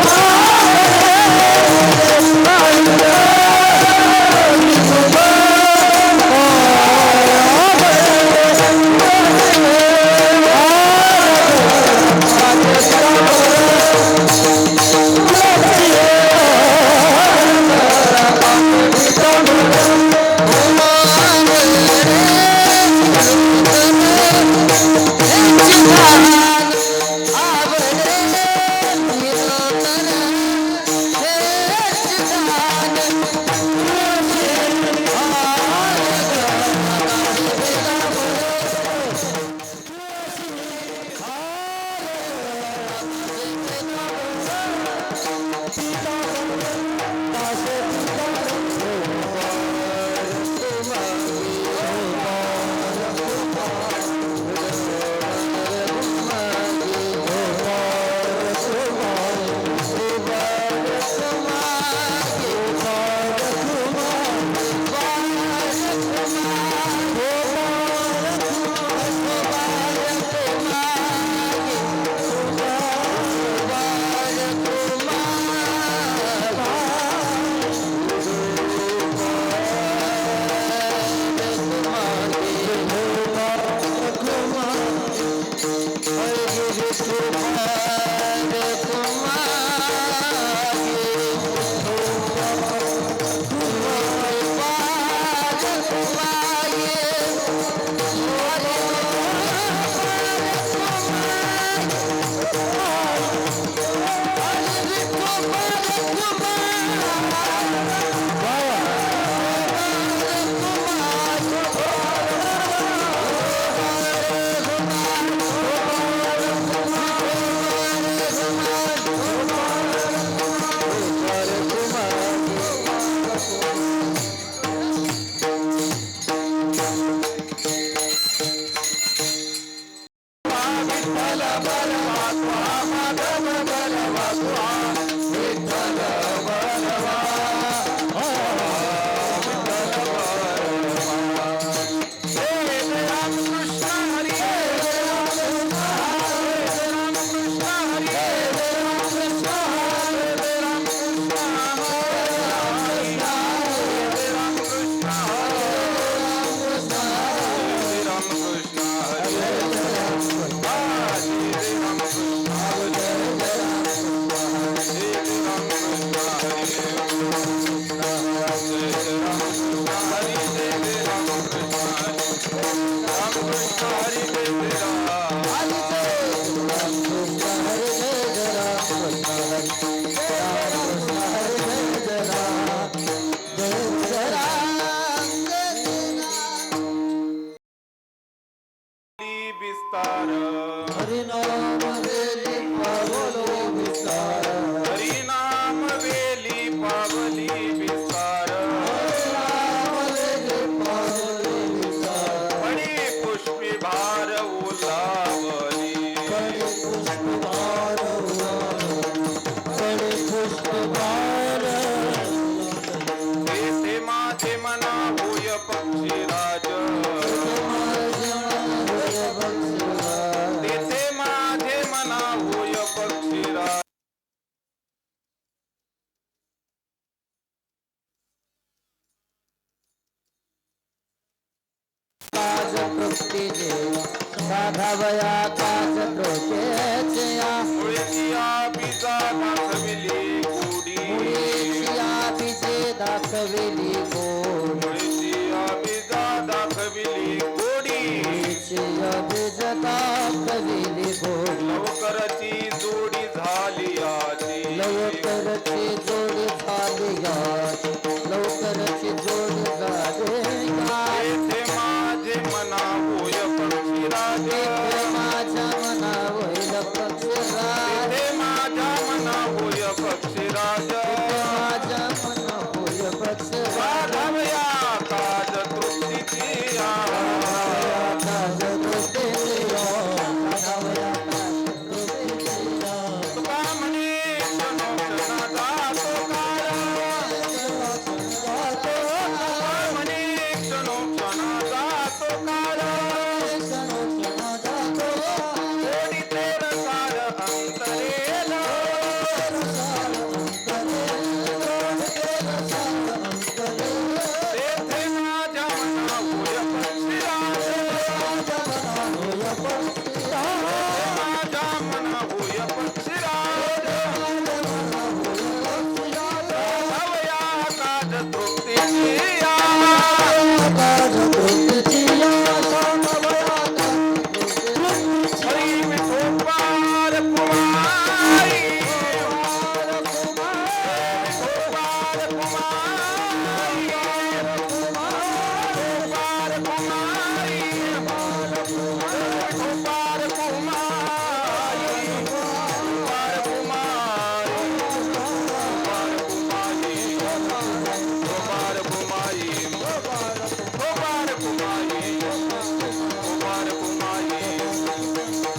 Oh विस्तार हरिनाम वेली पावलो विस्तार हरिनाम वेली पावली विस्तार हरिनाम वेली पावलो विस्तार फणी पुष्पी भार उलावली बड़े पुष्प भार बड़े पुष्प भार तेथे माझे मना होय पक्षीराज तेथे माझे मना होय पक्षीराज काज तृप्ती देवा साधावया काज तृप्तीचे या मुळीचिया बीजा दाखविली गोडी मुळीचिया बीजे दाखविली गोड मुळीचिया बीजा दाखविली गोडी मुळीचिया बीज दाखविली गोड लवकरची जोडी झाली आजी लवकरची जोडी झाली याच लवकरची जोडी झाली याच तेथे माझे मना होय पक्षीराज माझ्या मना होईल पक्षराज तेथे माझ्या मना होय पक्षीराज माझ्या मना होईल पक्षराज साधावया काज तृप्तीची काज दृष्टीची तुका म्हणे क्षणोक्षणा जातो काळ तुका म्हणे क्षणोक्षणा जातो काळ ओढीते रसाळ अंतरेल तेथे माझ्या मना होय पक्षीराज माझ्या मना होय पक्षीराज साधावया काज तृप्तीची काज दृष्टीची हरी विठोबार कुमारी विठोबार कुमारी विठोबार कुमारी विठोबार कुमारी विठोबार कुमारी विठोबार कुमारी विठोबार कुमारी विठोबार कुमारी विठोबार कुमारी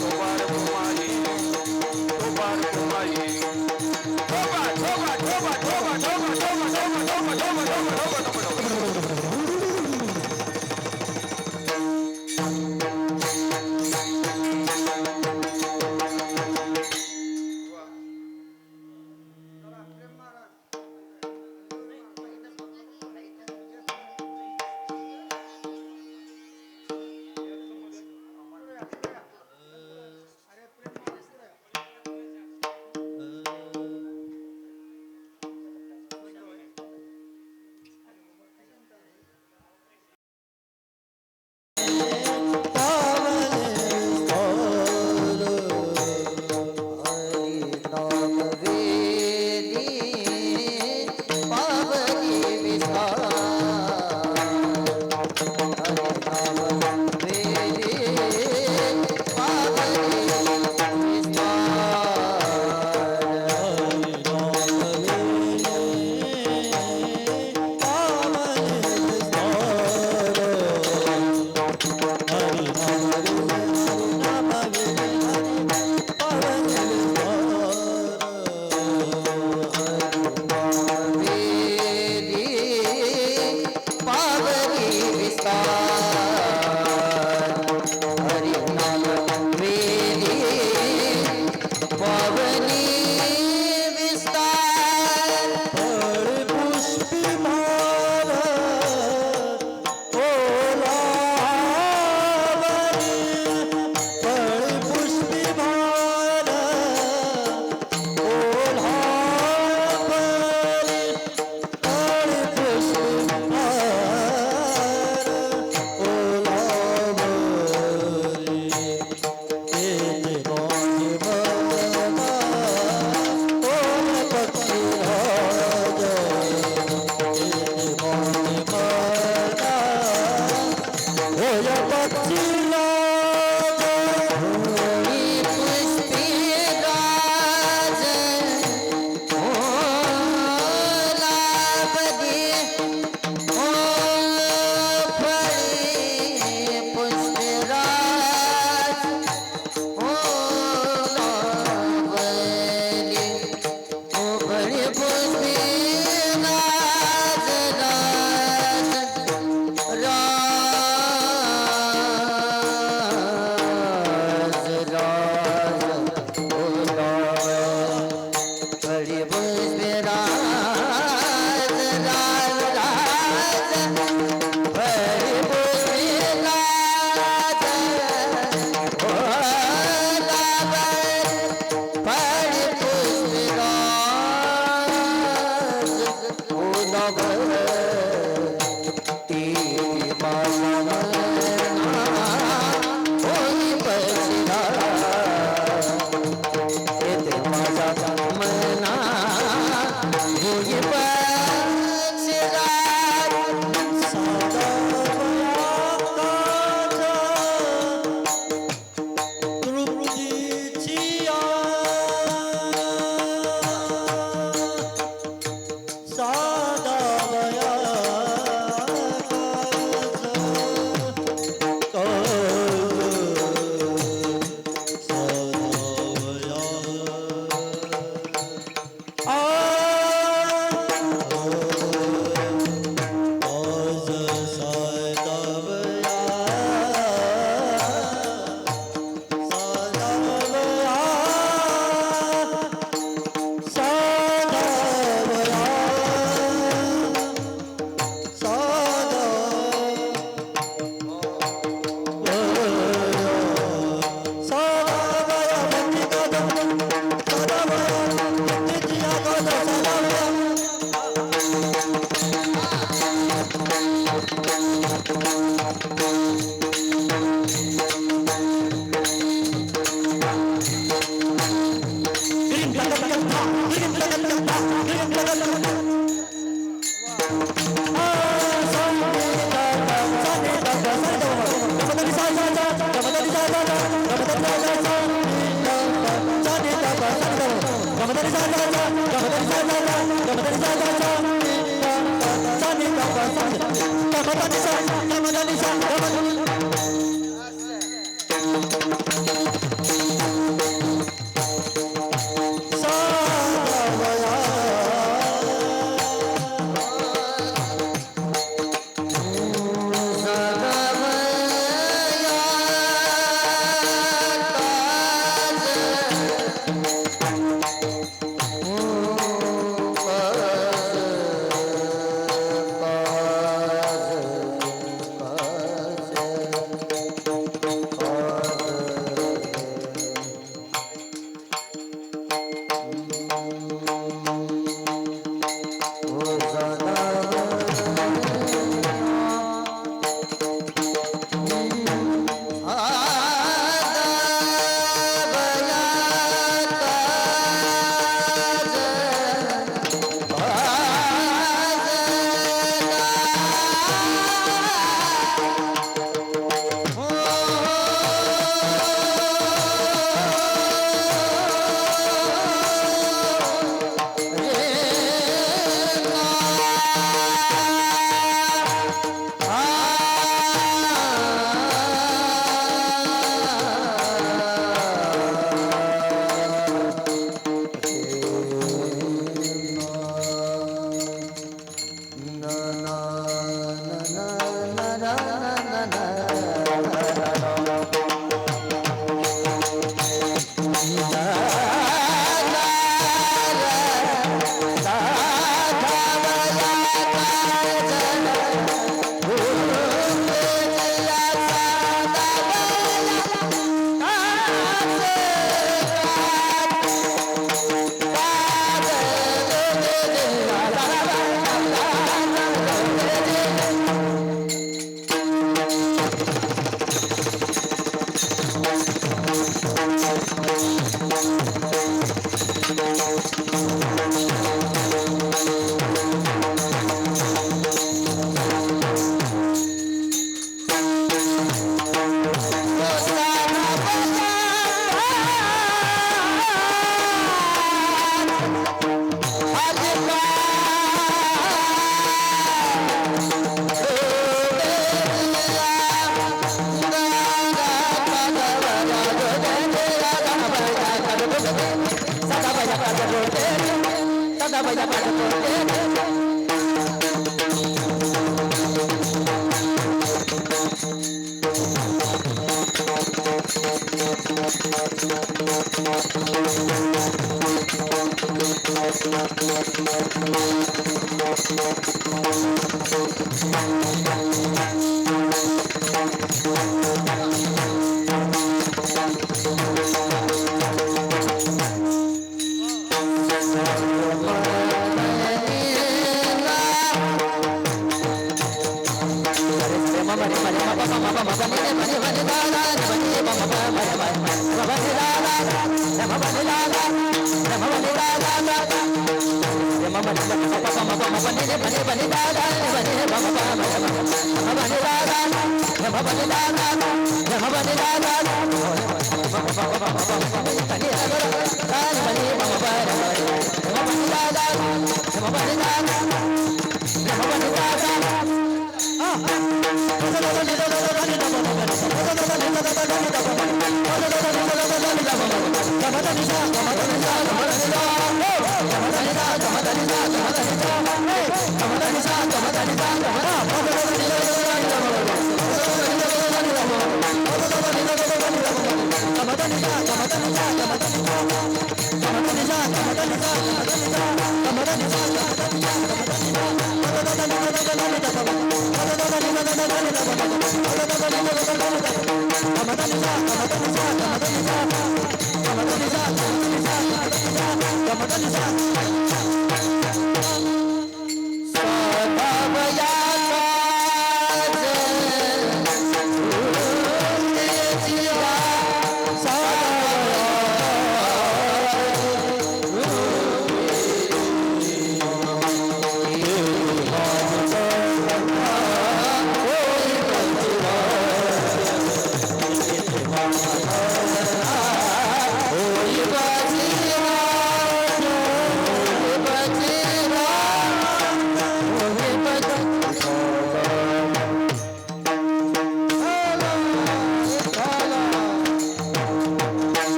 Tobar Kumari, Tobar Kumari, Tobar, Tobar, Tobar, Tobar, Tobar, Tobar, Tobar, Tobar, Tobar, Tobar, Tobar,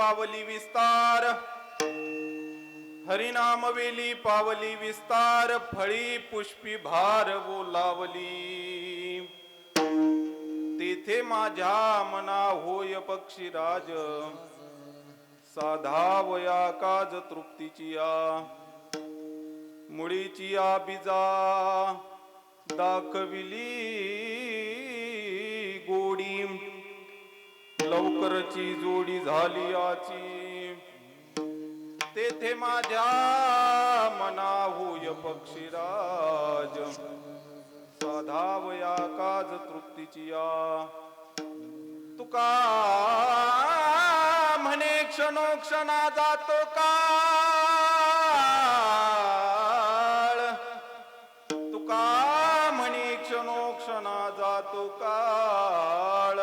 पावली विस्तार, हरिनाम वेली पावली विस्तार, फळी पुष्पी भार बोलावली. तेथे माझ्या मना होय पक्षीराज, साधावया काज तृप्तीची या. मुळीची या बीजा दाखविली गोडी, लवकरची जोडी झाली याची. तेथे माझ्या मना होय पक्षीराज, साधावया काज तृप्तीची या. तुका म्हणे क्षणोक्षणा जातो काळ, तुका म्हणे क्षणोक्षणा जातो काळ.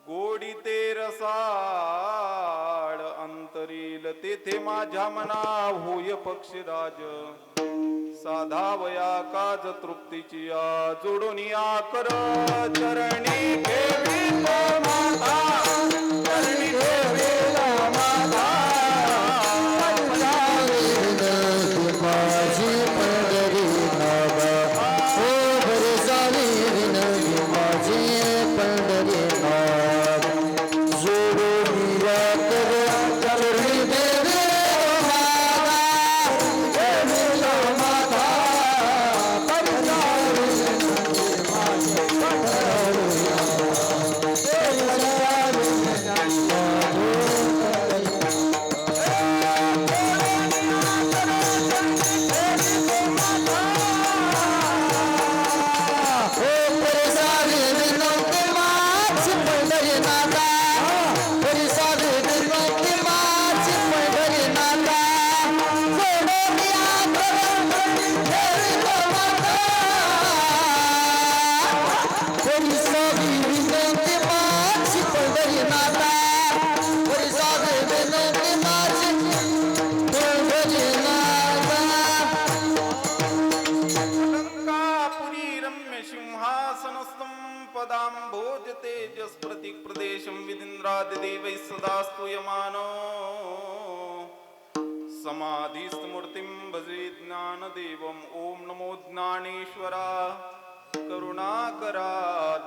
गोडी ते रसाळ अंतरील, तेथे माझ्या मना होय पक्षीराज, साधावया काज तृप्तीची या. जोडून या कर चरणी ठेवी तो माता, चरणी ठेवी तो माता. माझी पंढरी नावा, ओ भरसावी विनवी माझी पंढरी नावा. जोडून या कर चरणी देवी माता, देवी माता. अलंकापुरी रम्य सिंहासनस्थं पदाम्भोज तेजस प्रतीक प्रदेशं विदिन्द्रादिदेवैः सदा स्तूयमानो. समाधिस्थमूर्तिं भजे ज्ञानदेवम्. ॐ नमो ज्ञानेश्वरा, करुणाकरा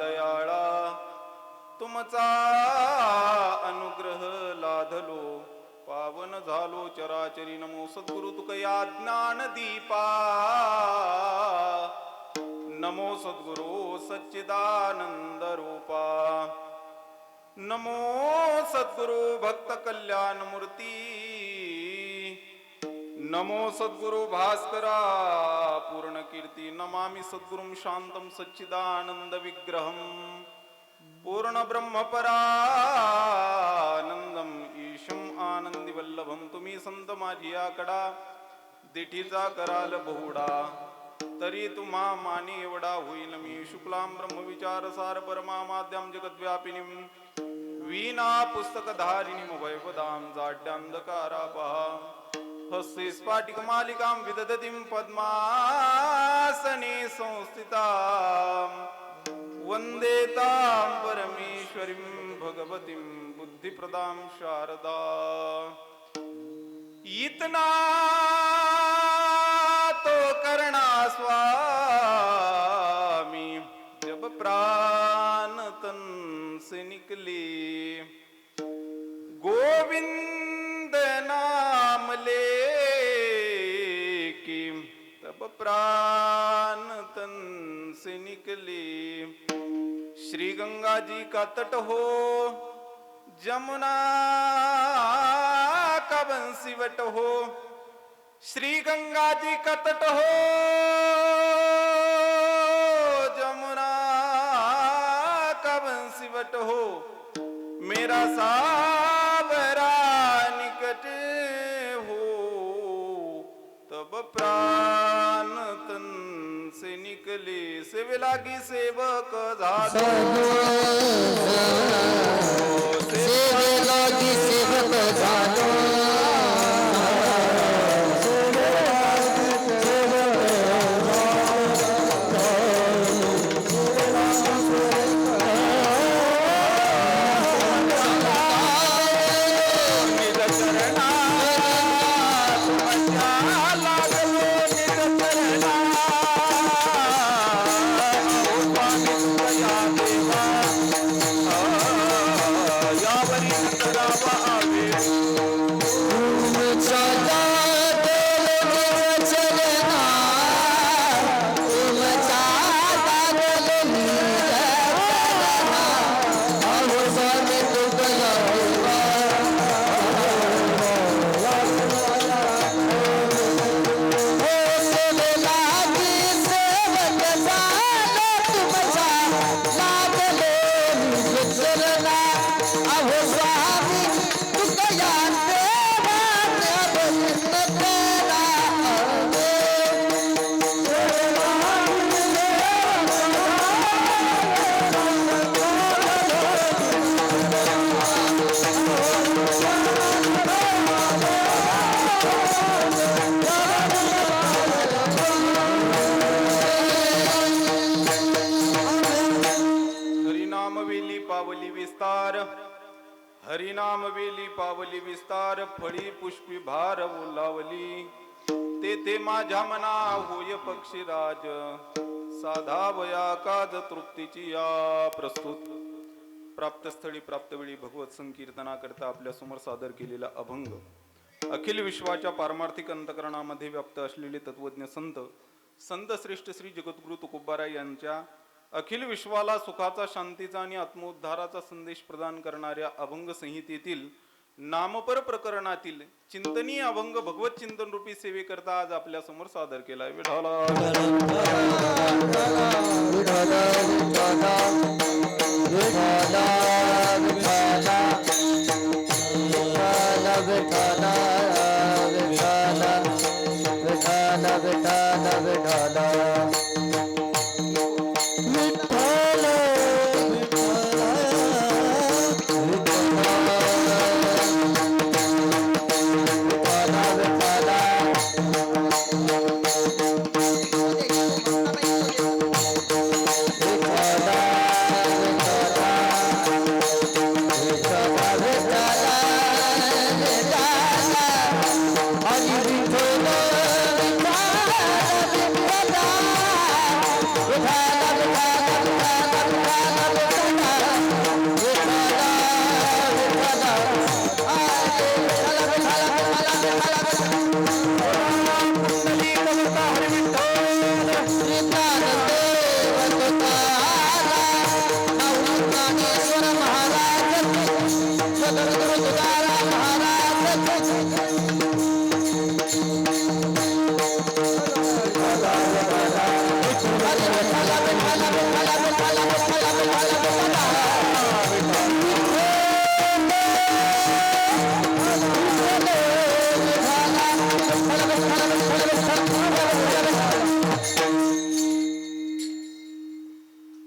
दयाळा. तुमचा अनुग्रह लाधलो, पावन झालो चराचरी. नमो सद्गुरु तुकया ज्ञानदीपा, नमो सद्गुरु सच्चिदानंद रूपा. नमो सद्गुरु भक्त कल्याण मूर्ती, नमो सद्गुरु भास्करा पूर्ण कीर्ती. नमामि सद्गुरुं शांतं सच्चिदानंद विग्रहं, पूर्ण ब्रह्म परानंदम ईशम आनंदी वल्लभम. तुम्ही संत माझी आकडा, दिठीचा कराल बहुडा. तरी तुम्हा मानी एवढा होईल मी. शुक्लां ब्रह्मविचार सार परमा माध्यम जगद्व्यापिनीं, वीणा पुस्तकधारिणीं वैपदां जाड्यांधकारापहा. हस्ते स्फाटिक मालिकां विदधतीं पद्मासने संस्थितां. वंदे तां परमेश्वरीं भगवतीं बुद्धिप्रदां शारदा. इतना तो करना स्वामी, जब प्राण तन से निकले. गोविंद नाम ले की, तब प्राण तन से निकले. श्री गंगा जी का तट हो, जमुना का बंसीवट हो. श्री गंगा जी का तट हो, जमुना का बंसीवट हो. मेरा सावरा निकट हो, तब प्राण तन से निकले. सेवे लागी सेवक झालो, सेवे लागी सेवक झालो. विस्तार हरिनाम वेली पावली विस्तार फळी पुष्पी भार ओलावली तेथे माझ्या मना होय पक्षीराज साधावया काज तृप्तीची या प्रस्तुत प्राप्तस्थळी प्राप्तवेळी भगवत संकीर्तना करता आपल्या समोर सादर केलेला अभंग अखिल विश्वाच्या पारमार्थिक अंतकरणामध्ये व्याप्त असलेले तत्वज्ञ संत संत श्रेष्ठ श्री जगद्गुरु तुकोबाराय यांच्या अखिल विश्वाला सुखाचा शांतीचा आणि आत्मोद्धाराचा संदेश प्रदान करणाऱ्या अभंग संहितेतील नामपर प्रकरणातील चिंतनीय अभंग भगवत चिंतन रूपी सेवेकरता आज आपल्या समोर सादर केलाय. विठाला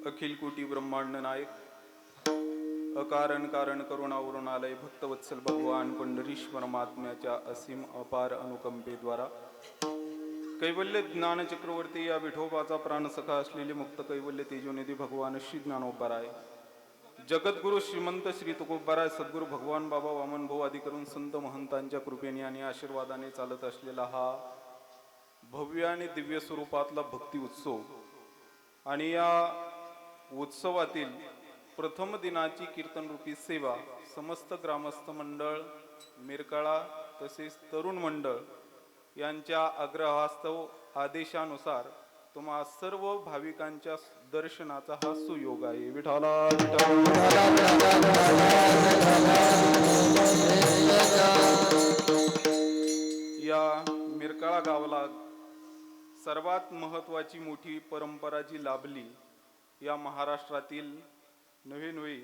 अखिल कोटी ब्रह्मांड नायक अकारण कारण करुणावरून आलय भक्तवत्सल भगवान पंढरीश परमात्म्याच्या असीम अपार अनुकंपेद्वारा कैवल्य ज्ञान चक्रवर्ती या विठोबाचा प्राणसखा असलेले मुक्त कैवल्य तेजोनिधी भगवान श्री ज्ञानोबाराय जगद्गुरु श्रीमंत श्री तुकोबाराय सद्गुरु भगवान बाबा वामन भाऊ आदी करून संत महंतांच्या कृपेने आणि आशीर्वादाने चालत असलेला हा भव्य आणि दिव्य स्वरूपातला भक्ती उत्सव आणि या उत्सवातील प्रथम दिनाची कीर्तन रूपी सेवा समस्त ग्रामस्थ मंडळ मिरकाळा तसेच तरुण मंडळ यांच्या अग्रहास्तव आदेशानुसार तुम्हा सर्व भाविकांच्या दर्शनाचा हा सुयोग आहे. विठाला या मिरकाळा गावाला सर्वात महत्वाची मोठी परंपरा जी लाभली या महाराष्ट्रातील नवे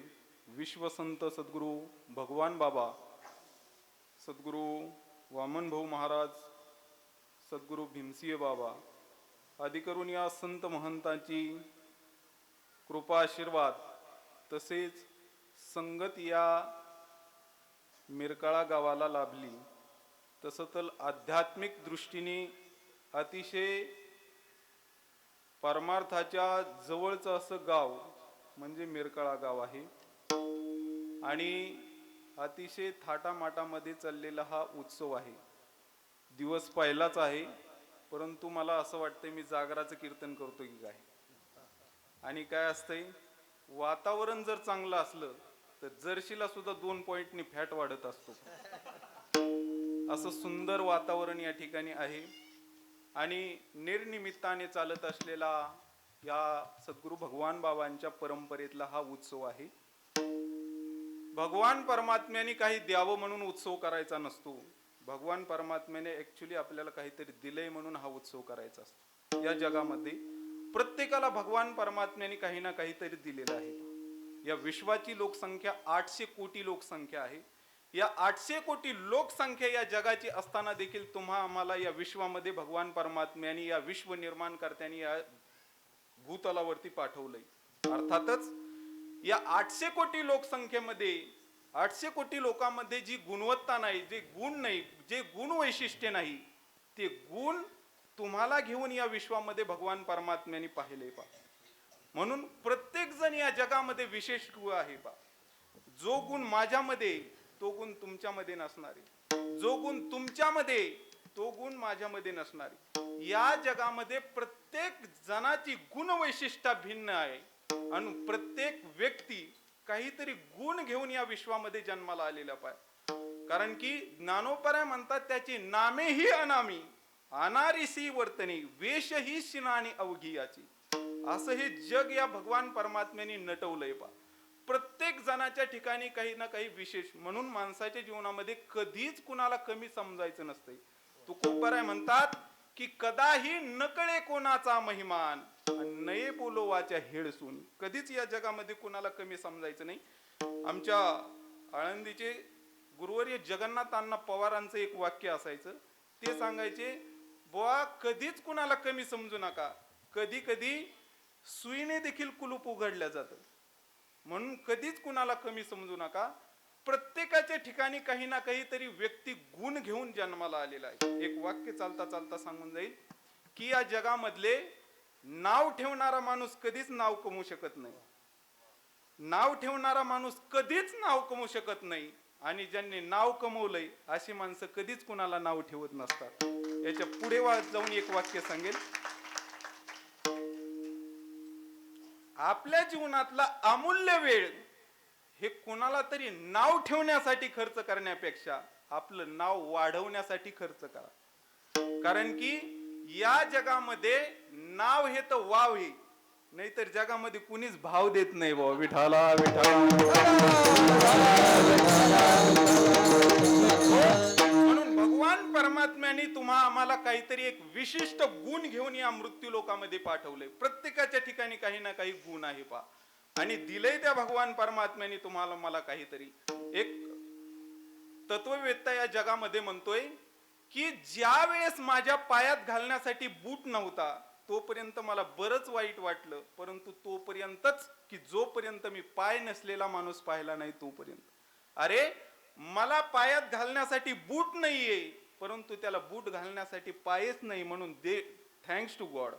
विश्वसंत सद्गुरु भगवान बाबा सद्गुरु वामन भाऊ महाराज सद्गुरु भीमसिंह बाबा आदी करून या संत महंतांची कृपा आशीर्वाद तसेच संगत या मिरकाळा गावाला लाभली. तसं तर आध्यात्मिक दृष्टीने अतिशय परमार्थाच्या जवळचं असं गाव म्हणजे मिरकाळा गाव आहे आणि अतिशय थाटामाटामध्ये चाललेला हा उत्सव आहे. दिवस पहिलाच आहे परंतु मला असं वाटतंय मी जागराचं कीर्तन करतो की काय. आणि काय असतंय वातावरण जर चांगलं असलं तर जर्शीला सुद्धा 2 पॉइंटनी फॅट वाढत असतो. असं सुंदर वातावरण या ठिकाणी आहे आणि निर्निमित्ताने चालत असलेला या सद्गुरु भगवान बाबांच्या परंपरेतला हा उत्सव आहे. भगवान परमात्म्याने काही द्यावं म्हणून उत्सव करायचा नसतो. भगवान परमात्म्याने ऍक्च्युली आपल्याला काहीतरी दिलंय म्हणून हा उत्सव करायचा असतो. या जगामध्ये प्रत्येकाला भगवान परमात्म्याने काही ना काहीतरी दिलेलं आहे. या विश्वाची लोकसंख्या 800 कोटी लोकसंख्या आहे. या 800 कोटी लोकसंख्या या जगाची असताना देखील तुम्हा आम्हाला या विश्वामध्ये भगवान परमात्म्याने या विश्व निर्माणकर्त्यांनी या भूतलावरती पाठवलंय. अर्थातच या 800 कोटी लोकसंख्येमध्ये 800 कोटी लोकांमध्ये जी गुणवत्ता नाही, जे गुण नाही, जे गुण वैशिष्ट्य नाही, ते गुण तुम्हाला घेऊन या विश्वामध्ये भगवान परमात्म्याने पाहिले पा. म्हणून प्रत्येक जण या जगामध्ये विशेष आहे पा. जो गुण माझ्यामध्ये तो गुण तुमच्यामध्ये नसणारे, जो गुण तुमच्यामध्ये तो गुण माझ्यामध्ये नसणारे. या जगामध्ये प्रत्येक जणाची गुणवैशिष्ट्य भिन्न आहे आणि प्रत्येक व्यक्ती काहीतरी गुण घेऊन या विश्वामध्ये जन्माला आलेला पाहिजे. कारण की ज्ञानोपराय म्हणतात त्याची नामेही अनामी, अनारिसी वर्तनी, वेशही शिनानी अवघी याची. असं हे जग या भगवान परमात्म्याने नटवलंय पा. प्रत्येक जणाच्या ठिकाणी काही ना काही विशेष, म्हणून माणसाच्या जीवनामध्ये कधीच कुणाला कमी समजायचं नसतंय. तुकोबराय म्हणतात की कदाही नकळे कोणाचा महिमान, नये बोलो वाच्या हेळसून. कधीच या जगामध्ये कुणाला कमी समजायचं नाही. आमच्या आळंदीचे गुरुवर्य जगन्नाथ अण्णा पवारांचं एक वाक्य असायचं, ते सांगायचे, बुवा कधीच कुणाला कमी समजू नका, कधी कधी सुईने देखील कुलूप उघडलं जातं, म्हणून कधीच कुणाला कमी समजू नका. प्रत्येकाच्या ठिकाणी काही ना काहीतरी व्यक्ती गुण घेऊन जन्माला आलेला आहे. एक वाक्य चालता चालता सांगून जाईल की या जगामधले नाव ठेवणारा माणूस कधीच नाव कमवू शकत नाही, नाव ठेवणारा माणूस कधीच नाव कमवू शकत नाही, आणि ज्यांनी नाव कमवलंय अशी माणसं कधीच कुणाला नाव ठेवत नसतात. याच्या पुढे जाऊन एक वाक्य सांगेल, आपल्या जीवनातला अमूल्य वेळ हे कोणाला तरी नाव ठेवण्यासाठी खर्च करण्यापेक्षा आपलं नाव वाढवण्यासाठी खर्च करा. कारण की या जगामध्ये नाव हे तर वाव हे, नाहीतर जगामध्ये कुणीच भाव देत नाही. भाऊ विठाला विठाला. म्हणून भगवान परमात्म्याने तुम्हा आम्हाला काहीतरी एक विशिष्ट गुण घेऊन या मृत्यू लोकामध्ये पाठवले. प्रत्येकाच्या ठिकाणी काही ना काही गुण आहे पा, आणि दिलंय त्या भगवान परमात्म्याने तुम्हाला मला काहीतरी. एक तत्ववेत्ता या जगामध्ये म्हणतोय की ज्या वेळेस माझ्या पायात घालण्यासाठी बूट नव्हता तोपर्यंत मला बरंच वाईट वाटलं, परंतु तोपर्यंतच की जोपर्यंत मी पाय नसलेला माणूस पाहिला नाही तोपर्यंत. अरे मला पायात घालण्यासाठी बूट नाहीये, परंतु त्याला बूट घालण्यासाठी पायच नाही, म्हणून दे थँक्स टू गॉड.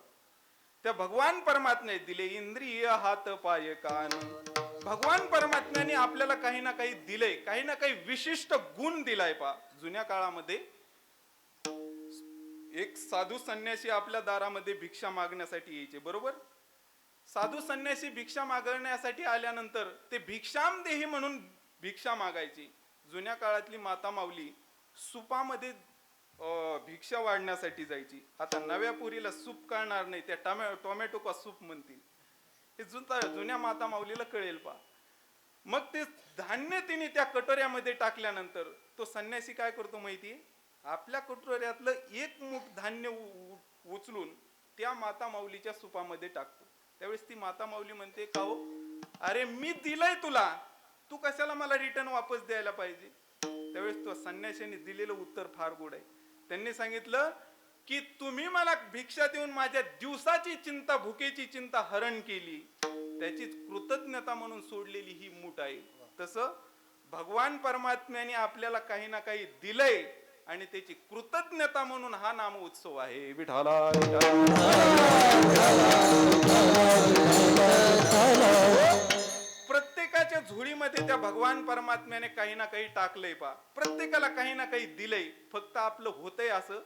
त्या भगवान परमात्म्याने दिले इंद्रिय हात पाय कान. भगवान परमात्म्याने आपल्याला काही ना काही दिलंय, काही ना काही विशिष्ट गुण दिलाय पा. जुन्या काळामध्ये एक साधू संन्यासी आपल्या दारामध्ये भिक्षा मागण्यासाठी यायचे, बरोबर. साधू संन्यासी भिक्षा मागण्यासाठी आल्यानंतर ते भिक्षाम देही म्हणून भिक्षा मागायची. जुन्या काळातली माता माऊली सुपामध्ये भिक्षा वाढण्यासाठी जायची. आता नव्या पुरीला सूप कळणार नाही, त्या टोमॅटो का सूप म्हणतील, हे जुन्या माता माऊलीला कळेल पा. मग ते धान्य तिने त्या कटोऱ्यामध्ये टाकल्यानंतर तो संन्यासी काय करतो माहितीये, आपल्या कटोऱ्यातलं एक मूठ धान्य उचलून त्या माता माऊलीच्या सुपामध्ये टाकतो. त्यावेळेस ती माता माऊली म्हणते, का हो, अरे मी दिलंय तुला, तू कशाला मला रिटर्न वापस द्यायला पाहिजे. त्यावेळेस तो संन्याशाने दिलेलं उत्तर फार गोड आहे. त्यांनी सांगितलं की तुम्ही मला भिक्षा देऊन माझ्या दिवसाची चिंता, भुकेची चिंता हरण केली, त्याची कृतज्ञता म्हणून सोडलेली ही मूठ आहे. तसं भगवान परमात्म्याने आपल्याला काही ना काही दिलंय आणि त्याची कृतज्ञता म्हणून हा नाम उत्सव आहे. विठाला प्रत्येकाच्या झोळीमध्ये त्या भगवान परमात्म्याने काही ना काही टाकलंय पा. प्रत्येकाला काही ना काही दिलंय, फक्त आपलं होतंय असं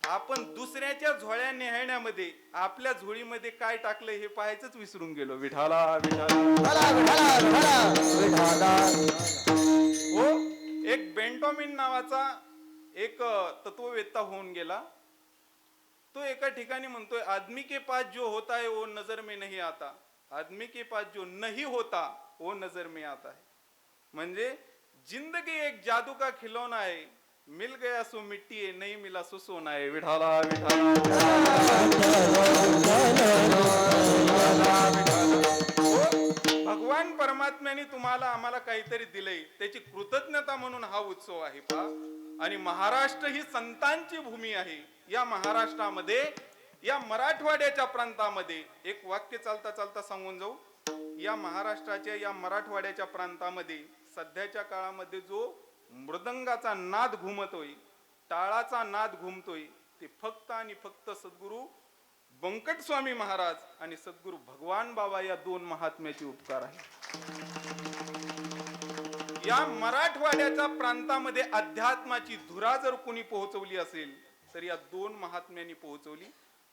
आपण दुसऱ्याच्या झोळ्या नेहण्यामध्ये आपल्या झोळीमध्ये काय टाकलंय हे पाहायचंच विसरून गेलो. विठाला हो. एक बेंटॉमिन नावाचा एक तत्ववेत्ता होऊन गेला. तो एका ठिकाणी म्हणतोय, आदमी के पास जो होता है वो नजर में नहीं आता, आदमी के पास जो नहीं होता वो नजर में आता है. म्हणजे जिंदगी एक जादू का खिलौना है, मिल गया सो मिट्टी है, नहीं मिला सो सोना है. विठाला विठाला. भगवान परमात्म्याने तुम्हाला आम्हाला काहीतरी दिलंय, त्याची कृतज्ञता म्हणून हा उत्सव आहे पा. आणि महाराष्ट्र ही संतांची भूमी आहे. या महाराष्ट्रामध्ये, या मराठवाड्याच्या प्रांतामध्ये एक वाक्य चालता चालता सांगून जाऊ. या महाराष्ट्राच्या, या मराठवाड्याच्या प्रांतामध्ये सध्याच्या काळामध्ये जो मृदंगाचा नाद घुमतोय, टाळाचा नाद घुमतोय, ते फक्त आणि फक्त सद्गुरु बंकट स्वामी महाराज आणि सद्गुरु भगवान बाबा या दोन महात्म्याचे उपकार आहे. या मराठवाड्याच्या प्रांतामध्ये अध्यात्माची धुरा जर कोणी पोहोचवली असेल तर या दोन महात्म्यांनी पोहोचवली.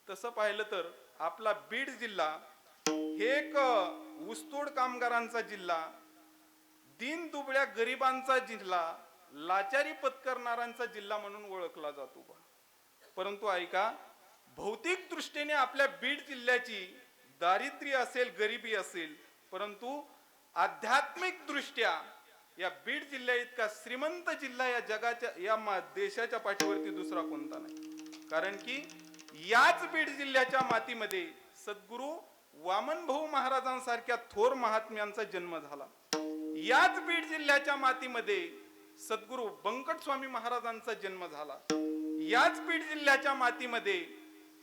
तसं पाहिलं तर आपला बीड जिल्हा हे एक ऊसतोड कामगारांचा जिल्हा, दीन दुबळ्या गरिबांचा जिल्हा, लाचारी पत्करणाऱ्यांचा जिल्हा म्हणून ओळखला जातो. परंतु ऐका, भौतिक दृष्टीने आपल्या बीड जिल्ह्याची दारिद्र्य असेल, गरिबी असेल, परंतु आध्यात्मिक दृष्ट्या या बीड जिल्ह्या इतका श्रीमंत जिल्हा या जगाच्या या देशाच्या पाठीवरती दुसरा कोणता नाही. कारण की याच बीड जिल्ह्याच्या मातीमध्ये सद्गुरू वामन भाऊ महाराजांसारख्या थोर महात्म्यांचा जन्म झाला. याच बीड जिल्ह्याच्या मातीमध्ये सद्गुरू बंकट स्वामी महाराजांचा जन्म झाला. याच बीड जिल्ह्याच्या मातीमध्ये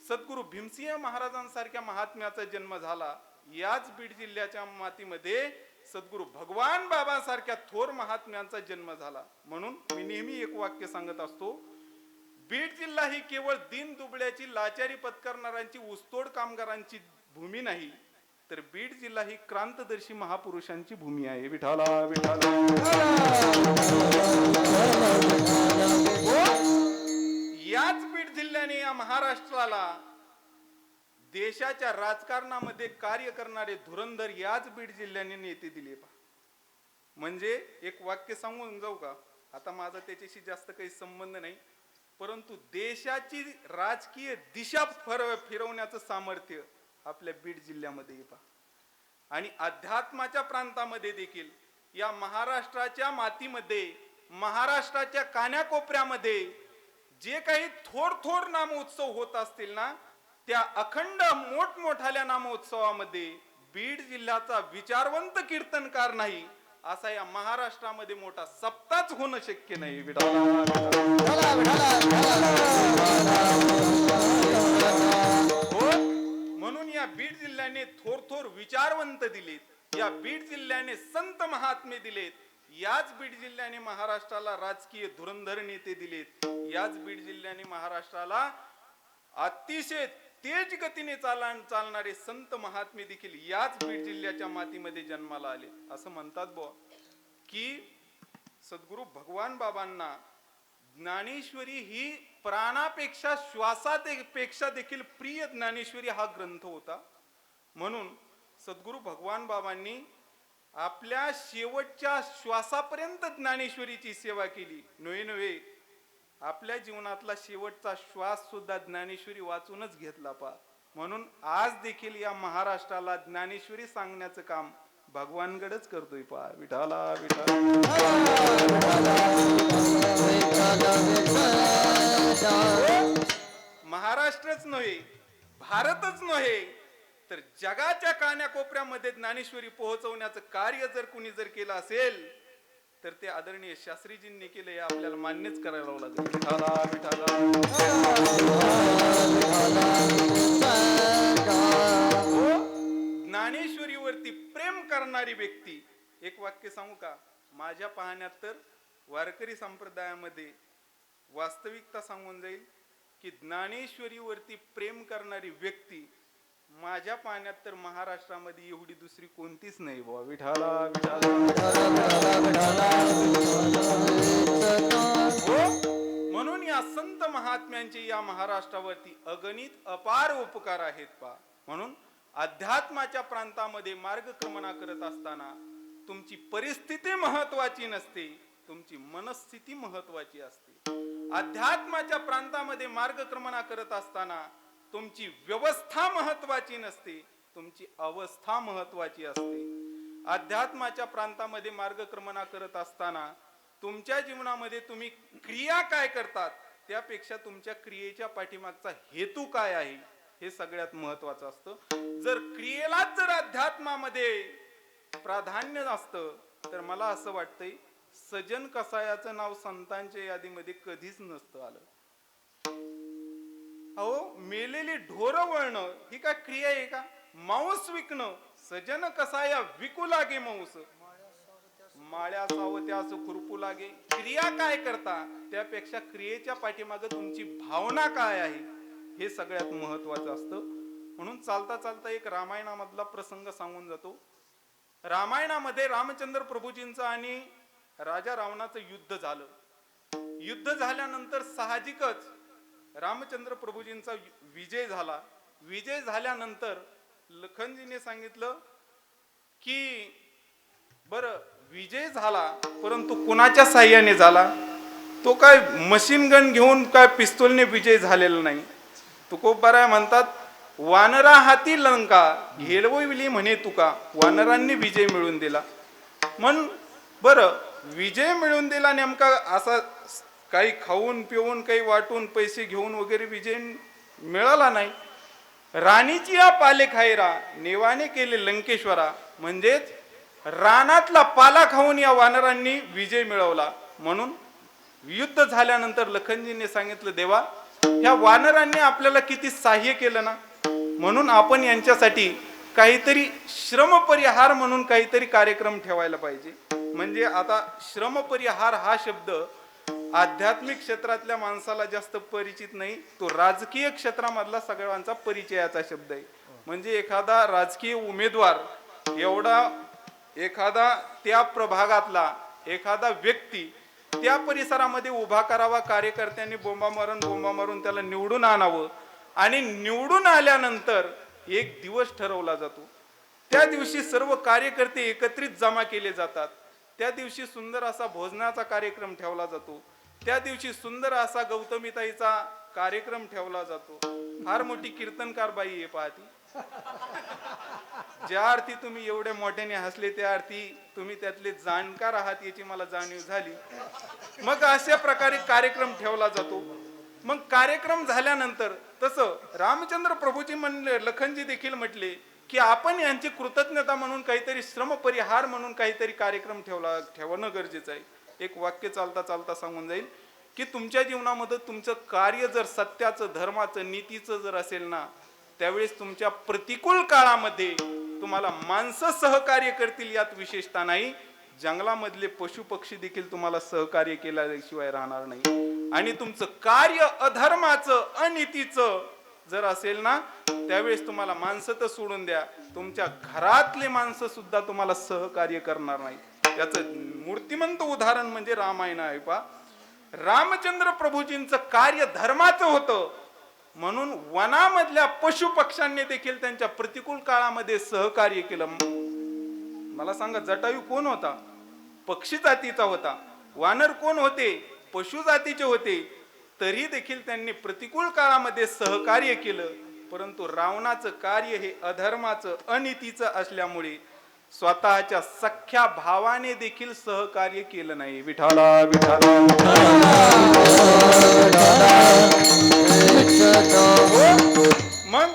सद्गुरू भीमसिंह महाराजांसारख्या महात्म्याचा जन्म झाला. याच बीड जिल्ह्याच्या मातीमध्ये सद्गुरू भगवान बाबांसारख्या थोर महात्म्यांचा जन्म झाला. म्हणून मी नेहमी एक वाक्य सांगत असतो, बीड जिल्हा ही केवळ दीन दुबळ्याची, लाचारी पत्करणाऱ्यांची, ऊसतोड कामगारांची भूमी नाही, तर बीड जिल्हा ही क्रांतदर्शी महापुरुषांची भूमी आहे. विठाला विठाला. याच बीड जिल्ह्याने या महाराष्ट्राला देशाच्या राजकारणामध्ये कार्य करणारे धुरंधर याच बीड जिल्ह्याने नेते दिले. म्हणजे एक वाक्य सांगून जाऊ का? आता माझा त्याच्याशी जास्त काही संबंध नाही, परंतु देशाची राजकीय दिशा फिरवण्याचं सामर्थ्य आपल्या बीड जिल्ह्यामध्ये पहा. आणि अध्यात्माच्या प्रांतामध्ये देखील या महाराष्ट्राच्या मातीमध्ये, महाराष्ट्राच्या कानाकोपऱ्यामध्ये जे काही थोर थोर नामोत्सव होत असतील ना, त्या अखंड मोठमोठाल्या नामोत्सवामध्ये बीड जिल्ह्याचा विचारवंत कीर्तनकार नाही असा या महाराष्ट्रामध्ये मोठा सप्ताच होणं शक्य नाही. म्हणून या बीड जिल्ह्याने थोर थोर विचारवंत दिलेत, या बीड जिल्ह्याने संत महात्मे दिलेत, याच बीड जिल्ह्याने महाराष्ट्राला राजकीय धुरंधर नेते दिलेत, याच बीड जिल्ह्याने महाराष्ट्राला अतिशय तेज गतीने चालणारे संत महात्मे देखील याच बीड जिल्ह्याच्या मातीमध्ये जन्माला आले. असं म्हणतात बुवा की सद्गुरू भगवान बाबांना ज्ञानेश्वरी ही प्राणापेक्षा, श्वासापेक्षा देखील प्रिय ज्ञानेश्वरी हा ग्रंथ होता. म्हणून सद्गुरू भगवान बाबांनी आपल्या शेवटच्या श्वासापर्यंत ज्ञानेश्वरीची सेवा केली. नव्हे आपल्या जीवनातला शेवटचा श्वास सुद्धा ज्ञानेश्वरी वाचूनच घेतला पा. म्हणून आज देखील या महाराष्ट्राला ज्ञानेश्वरी सांगण्याचं काम भगवानकडेच करतोय पा. विठाला विठाला. महाराष्ट्रच नव्हे, भारतच नव्हे, तर जगाच्या कानाकोपऱ्यामध्ये ज्ञानेश्वरी पोहोचवण्याचं कार्य जर कुणी जर केलं असेल तर ते आदरणीय शास्त्रीजींनी केले, हे आपल्याला मान्यच करायला लागेल. विठाला विठाला. ज्ञानेश्वरीवरती प्रेम करणारी व्यक्ती, एक वाक्य सांगू का? माझ्या पाहण्यात तर वारकरी संप्रदायामध्ये वास्तविकता सांगून जाईल की ज्ञानेश्वरीवरती प्रेम करणारी व्यक्ती माझ्या पाहण्यात तर महाराष्ट्रामध्ये एवढी दुसरी कोणतीच नाही बुवा. विठाला विठाला. म्हणून या संत महात्म्यांचे या महाराष्ट्रावरती अगणित अपार उपकार आहेत पा. म्हणून अध्यात्माच्या प्रांतामध्ये मार्गक्रमणा करत असताना तुमची परिस्थिती महत्वाची नसते, तुमची मनस्थिती महत्वाची असते. अध्यात्माच्या प्रांतामध्ये मार्गक्रमणा करत असताना तुमची व्यवस्था महत्वाची नसते, तुमची अवस्था महत्वाची असते. अध्यात्माच्या प्रांतामध्ये मार्गक्रमणा करत असताना तुमच्या जीवनामध्ये तुम्ही क्रिया काय करतात त्यापेक्षा तुमच्या क्रियेच्या पाठीमागचा हेतू काय आहे हे सगळ्यात महत्वाचं असतं. जर क्रियेलाच जर अध्यात्मामध्ये प्राधान्य असतं तर मला असं वाटतंय सजन कसायाचं नाव संतांच्या यादीमध्ये कधीच नसतं आलं. अहो, मेलेली ढोर वळणं ही काय क्रिया आहे का? मांस विकणं, सजन कसाया विकू लागे मांस, माळ्या सावत्यास खुरपू लागे. क्रिया काय करता त्यापेक्षा क्रियेच्या पाठीमागे तुमची भावना काय आहे हे सगळ्यात महत्वाचं असतं. म्हणून चालता चालता एक रामायणामधला प्रसंग सांगून जातो. रामायणामध्ये रामचंद्र प्रभूजींचा आणि राजा रावणाचं युद्ध झालं. युद्ध झाल्यानंतर साहजिकच रामचंद्र प्रभूजींचा विजय झाला. विजय झाल्यानंतर लखनजीने सांगितलं की बरं विजय झाला, परंतु कुणाच्या साह्याने झाला? तो काय मशीन गन घेऊन काय पिस्तूलने विजय झालेला नाही. तुकोबाराय म्हणतात, वानरा हाती लंका घेलविली म्हणे तुका, वानरांनी विजय मिळवून दिला. म्हणून बरं विजय मिळवून दिला नेमका असा काही खाऊन पिऊन काही वाटून पैसे घेऊन वगैरे विजय मिळाला नाही. राणीची या पाले खायरा नेवाने केले लंकेश्वरा, म्हणजेच रानातला पाला खाऊन या वानरांनी विजय मिळवला. म्हणून युद्ध झाल्यानंतर लखनजीने सांगितलं, देवा ह्या वानरांनी आपल्याला किती सहाय्य केलं ना, म्हणून आपण यांच्यासाठी काहीतरी श्रमपरिहार म्हणून काहीतरी कार्यक्रम ठेवायला पाहिजे. म्हणजे आता श्रमपरिहार हा शब्द आध्यात्मिक क्षेत्रातल्या माणसाला जास्त परिचित नाही, तो राजकीय क्षेत्रामधला सगळ्यांचा परिचयाचा शब्द आहे. म्हणजे एखादा राजकीय उमेदवार एवढा एखादा त्या प्रभागातला एखादा व्यक्ती त्या परिसरामध्ये उभा करावा, कार्यकर्त्यांनी बोंबा मारून त्याला निवडून आणावं आणि निवडून आल्यानंतर एक दिवस ठरवला जातो. त्या दिवशी सर्व कार्यकर्ते एकत्रित जमा केले जातात. त्या दिवशी सुंदर असा भोजनाचा कार्यक्रम ठेवला जातो. त्या दिवशी सुंदर असा गौतमीताईचा कार्यक्रम ठेवला जातो. फार मोठी कीर्तनकार बाई आहे पाहती. ज्या अर्थी तुम्ही एवढे मोठ्याने हसले त्या अर्थी तुम्ही त्यातले जाणकार आहात याची मला जाणीव झाली. मग अशा प्रकारे कार्यक्रम ठेवला जातो. मग कार्यक्रम झाल्यानंतर तसं रामचंद्र प्रभूजी म्हणले, लखनजी देखील म्हटले की आपण यांची कृतज्ञता म्हणून काहीतरी श्रमपरिहार म्हणून काहीतरी कार्यक्रम ठेवणं गरजेचं आहे. एक वाक्य चालता चालता सांगून जाईल की तुमच्या जीवनामध्ये तुमचं कार्य जर सत्याचं, धर्माचं, नीतीचं जर असेल ना, त्यावेळेस तुमच्या प्रतिकूल काळामध्ये तुम्हाला माणसं सहकार्य करतील यात विशेषता नाही. जंगलामधले पशु पक्षी देखील तुम्हाला सहकार्य केल्याशिवाय राहणार नाही. आणि तुमचं कार्य अधर्माचं, अनीतीचं जर असेल ना, त्यावेळेस तुम्हाला माणसं तर सोडून द्या, तुमच्या घरातले माणसं सुद्धा तुम्हाला सहकार्य करणार नाही. याचं मूर्तिमंत उदाहरण म्हणजे रामायण आहे. पा रामचंद्र प्रभूजींचं कार्य धर्माचं होतं, म्हणून वनामधल्या पशु पक्ष्यांनी देखील त्यांच्या प्रतिकूल काळामध्ये सहकार्य केलं. मला सांगा, जटायू कोण होता? पक्षी जातीचा होता. वानर कोण होते? पशु जातीचे होते. तरी देखील त्यांनी प्रतिकूल काळामध्ये सहकार्य केलं. परंतु रावणाचं कार्य हे अधर्माचं, अनीतीचं असल्यामुळे स्वतःच्या सख्या भावाने देखील सहकार्य केलं नाही. विठाला विठाला मग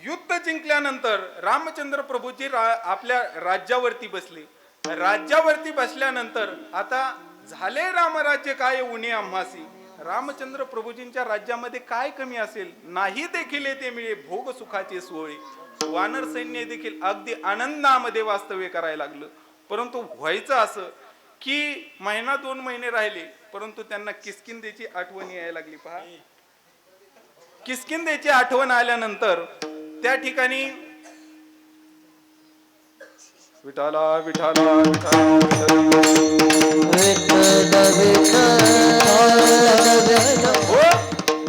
युद्ध जिंकल्यानंतर रामचंद्र प्रभूजी आपल्या राज्यावरती बसले. राज्यावरती बसल्यानंतर आता झाले रामराज्य काय उणे आम्हासी. रामचंद्र प्रभूजींच्या राज्यामध्ये काय कमी असेल? नाही देखील येते मिळे भोग सुखाचे सोहळे. वानर सैन्य देखील अगदी आनंदामध्ये वास्तव्य करायला लागलं. परंतु व्हायचं असं की महिना 2 महिने राहिले, परंतु त्यांना किष्किंधेची आठवण यायला लागली. पहा, किष्किंधेची आठवण आल्यानंतर त्या ठिकाणी विठाला विठाला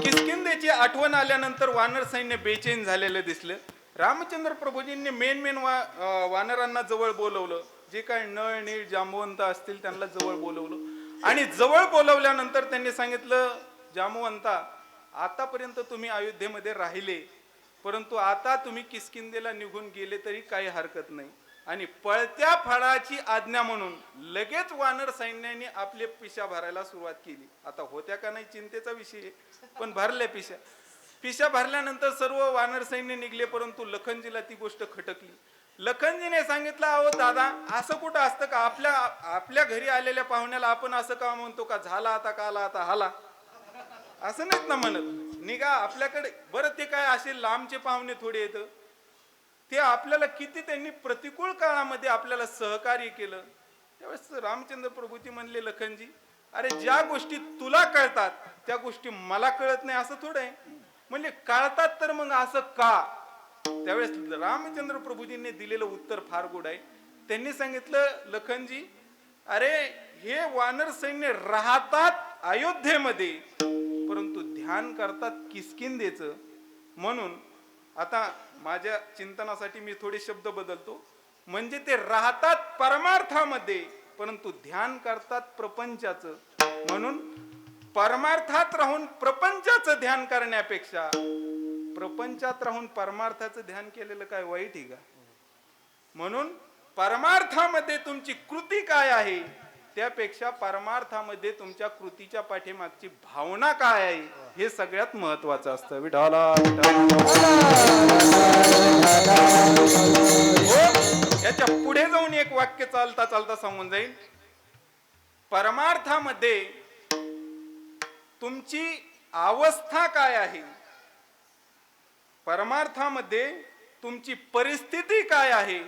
किष्किंधेची आठवण आल्यानंतर वानर सैन्य बेचैन झालेलं दिसलं. रामचंद्र प्रभूजींनी मेन वानरांना जवळ बोलवलं. जे काही नळ नीळ जांबुवंत असतील त्यांना जवळ बोलवलं आणि जवळ बोलवल्यानंतर त्यांनी सांगितलं, जांबुवंता, आतापर्यंत तुम्ही अयोध्येमध्ये राहिले, परंतु आता तुम्ही किष्किंधेला निघून गेले तरी काही हरकत नाही. आणि पळत्या फळाची आज्ञा म्हणून लगेच वानर सैन्याने आपले पिशा भरायला सुरुवात केली. आता होत्या का नाही चिंतेचा विषय, पण भरल्या पिशा. पिशा भरल्यानंतर सर्व वानर सैन्य निघले. परंतु लखनजीला ती गोष्ट खटकली. लखनजीने सांगितलं, अहो दादा, असं कुठं असतं का? आपल्या घरी आलेल्या पाहुण्याला आपण असं का म्हणतो का, झाला आता काला आता हाला, असं नाहीत ना म्हणत. निघा आपल्याकडे. बरं, ते काय असे लांबचे पाहुणे थोडे येत, ते आपल्याला किती त्यांनी प्रतिकूल काळामध्ये आपल्याला सहकार्य केलं. त्यावेळेस रामचंद्र प्रभूजी म्हणले, लखनजी, अरे ज्या गोष्टी तुला कळतात त्या गोष्टी मला कळत नाही असं थोडं आहे. म्हणजे कळतात तर मग असं का? त्यावेळेस रामचंद्र प्रभूजींनी दिलेलं उत्तर फार गोड आहे. त्यांनी सांगितलं, लखनजी, अरे हे वानर सैन्य राहतात अयोध्येमध्ये, परंतु ध्यान करतात किष्किंधेचं. म्हणून आता माझ्या चिंतनासाठी मी थोडे शब्द बदलतो. म्हणजे ते राहतात परमार्थामध्ये, परंतु ध्यान करतात प्रपंचाचं. म्हणून परमार्थात राहून प्रपंचाचं ध्यान करण्यापेक्षा प्रपंचात राहून परमार्थाचं ध्यान केलेलं काय वाईट आहे का? म्हणून परमार्थामध्ये तुमची कृती काय आहे त्यापेक्षा परमार्थामध्ये तुमच्या कृतीच्या पाठीमागची भावना काय आहे हे सगळ्यात महत्वाचं असतं. विठाला याच्या पुढे जाऊन एक वाक्य चालता चालता सांगून जाईल. परमार्थामध्ये तुमची अवस्था काय आहे, परमार्थामध्ये तुमची परिस्थिती काय आहे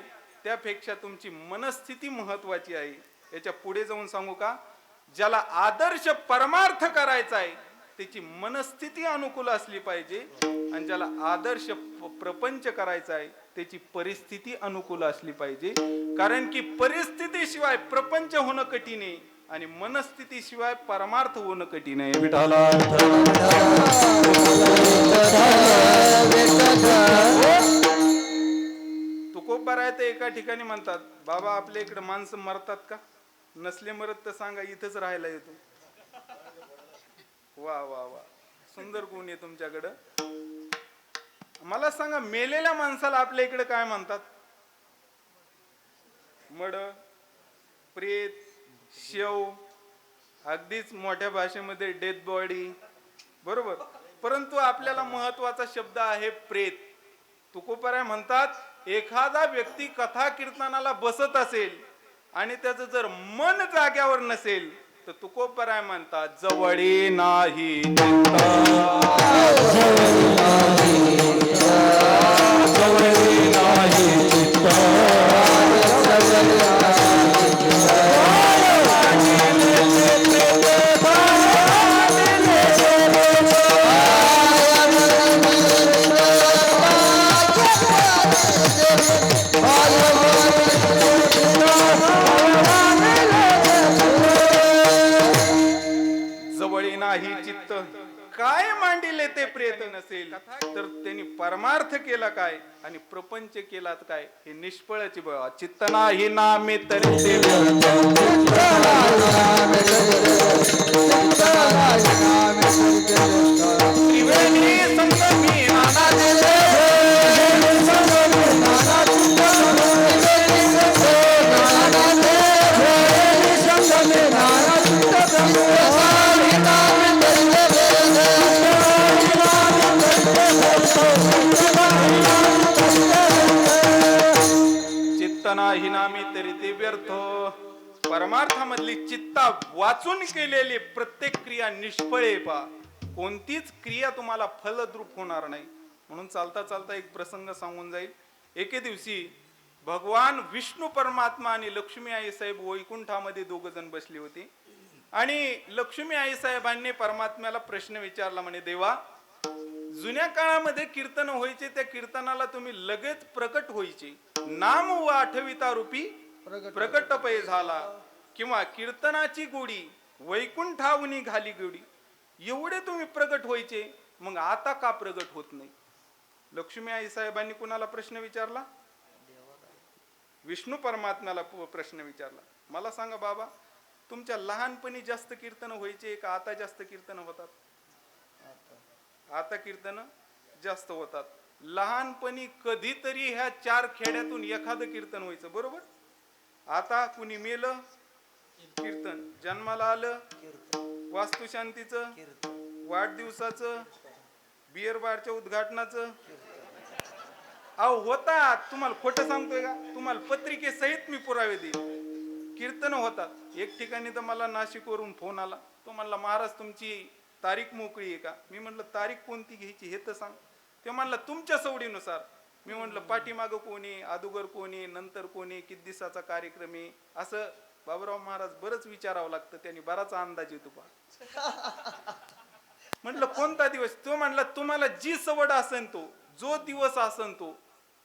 त्यापेक्षा तुमची मनस्थिती महत्वाची आहे. याच्या पुढे जाऊन सांगू का, ज्याला आदर्श परमार्थ करायचा आहे त्याची मनस्थिती अनुकूल असली पाहिजे, आणि ज्याला आदर्श प्रपंच करायचा आहे त्याची परिस्थिती अनुकूल असली पाहिजे. कारण की परिस्थितीशिवाय प्रपंच होणं कठीण आहे आणि मनस्थितीशिवाय परमार्थ होणं कठीण आहे. विठाला तुकोबार आहे तर एका ठिकाणी म्हणतात, बाबा आपल्या इकडे माणसं मरतात का? नसले मरत तर सांगा, इथंच राहायला येतो. वा वा वा, सुंदर गुण आहे तुमच्याकडं. मला सांगा, मेलेल्या माणसाला आपल्या इकडे काय म्हणतात? मड, प्रेत, शेव, अगदीच मोठ्या भाषेमध्ये डेथ बॉडी, बरोबर. परंतु आपल्याला महत्वाचा शब्द आहे प्रेत. तुकोबाराय म्हणतात, एखादा व्यक्ती कथा कीर्तनाला बसत असेल आणि त्याचं जर मन जाग्यावर नसेल तर तुकोबाराय म्हणतात, जवळी नाही चित्त. काय मांडिले ते प्रेत नसेल तर त्यांनी परमार्थ केला काय आणि प्रपंच केला काय हे निष्फळाची बळ. चित्त नाही नामे तरी ते त्रिवेणी संगमी नाना नाही नामी तरी ते व्यर्थ. परमार्थामधली चित्ता वाचून केलेली प्रत्येक क्रिया निष्फळ आहे. पा कोणतीच क्रिया तुम्हाला फलद्रूप होणार नाही. म्हणून चालता चालता एक प्रसंग सांगून जाईल. एके दिवशी भगवान विष्णू परमात्मा आणि लक्ष्मी आई साहेब वैकुंठामध्ये दोघ जण बसले होते आणि लक्ष्मी आई साहेबांनी परमात्म्याला प्रश्न विचारला, म्हणे देवा, जुन्या काळामध्ये कीर्तन व्हायचे, त्या कीर्तनाला तुम्ही लगेच प्रकट व्हायचे, नाम व आठविता रूपी प्रकट पै झाला, किंवा कीर्तनाची गोडी वैकुंठावनी घाली गोडी, एवढे तुम्ही प्रकट व्हायचे, मग आता का प्रकट होत नाही? लक्ष्मी आई साहेबांनी कुणाला प्रश्न विचारला? विष्णू परमात्म्याला प्रश्न विचारला. मला सांगा बाबा, तुमच्या लहानपणी जास्त कीर्तन व्हायचे का आता जास्त कीर्तन होतात? आता कीर्तन जास्त होतात. लहानपणी कधीतरी ह्या 4 खेड्यातून एखादं कीर्तन व्हायचं, बरोबर. आता कुणी मेलं कीर्तन, जन्माला आलं वास्तुशांतीचं, वाढदिवसाचं, बियर बारच्या उद्घाटनाचं. अहो होतात, तुम्हाला खोटं सांगतोय का? तुम्हाला पत्रिके सहित मी पुरावे देईन. कीर्तन होतात. एक ठिकाणी तर मला नाशिकवरून फोन आला. तो म्हणला, महाराज तुमची तारीख मोकळी आहे का? मी म्हटलं तारीख कोणती घ्यायची हे तर सांग. ते म्हणला तुमच्या सवडीनुसार. मी म्हटलं पाठीमाग कोणी, अदुगर कोणी, नंतर कोणी, किती दिवसाचा कार्यक्रम आहे, असं बाबूराव महाराज बरंच विचारावं लागतं, त्यांनी बराच अंदाज येतो पहा. म्हटलं कोणता दिवस? तो म्हणला तुम्हाला जी सवड असेल तो, जो दिवस असेल तो.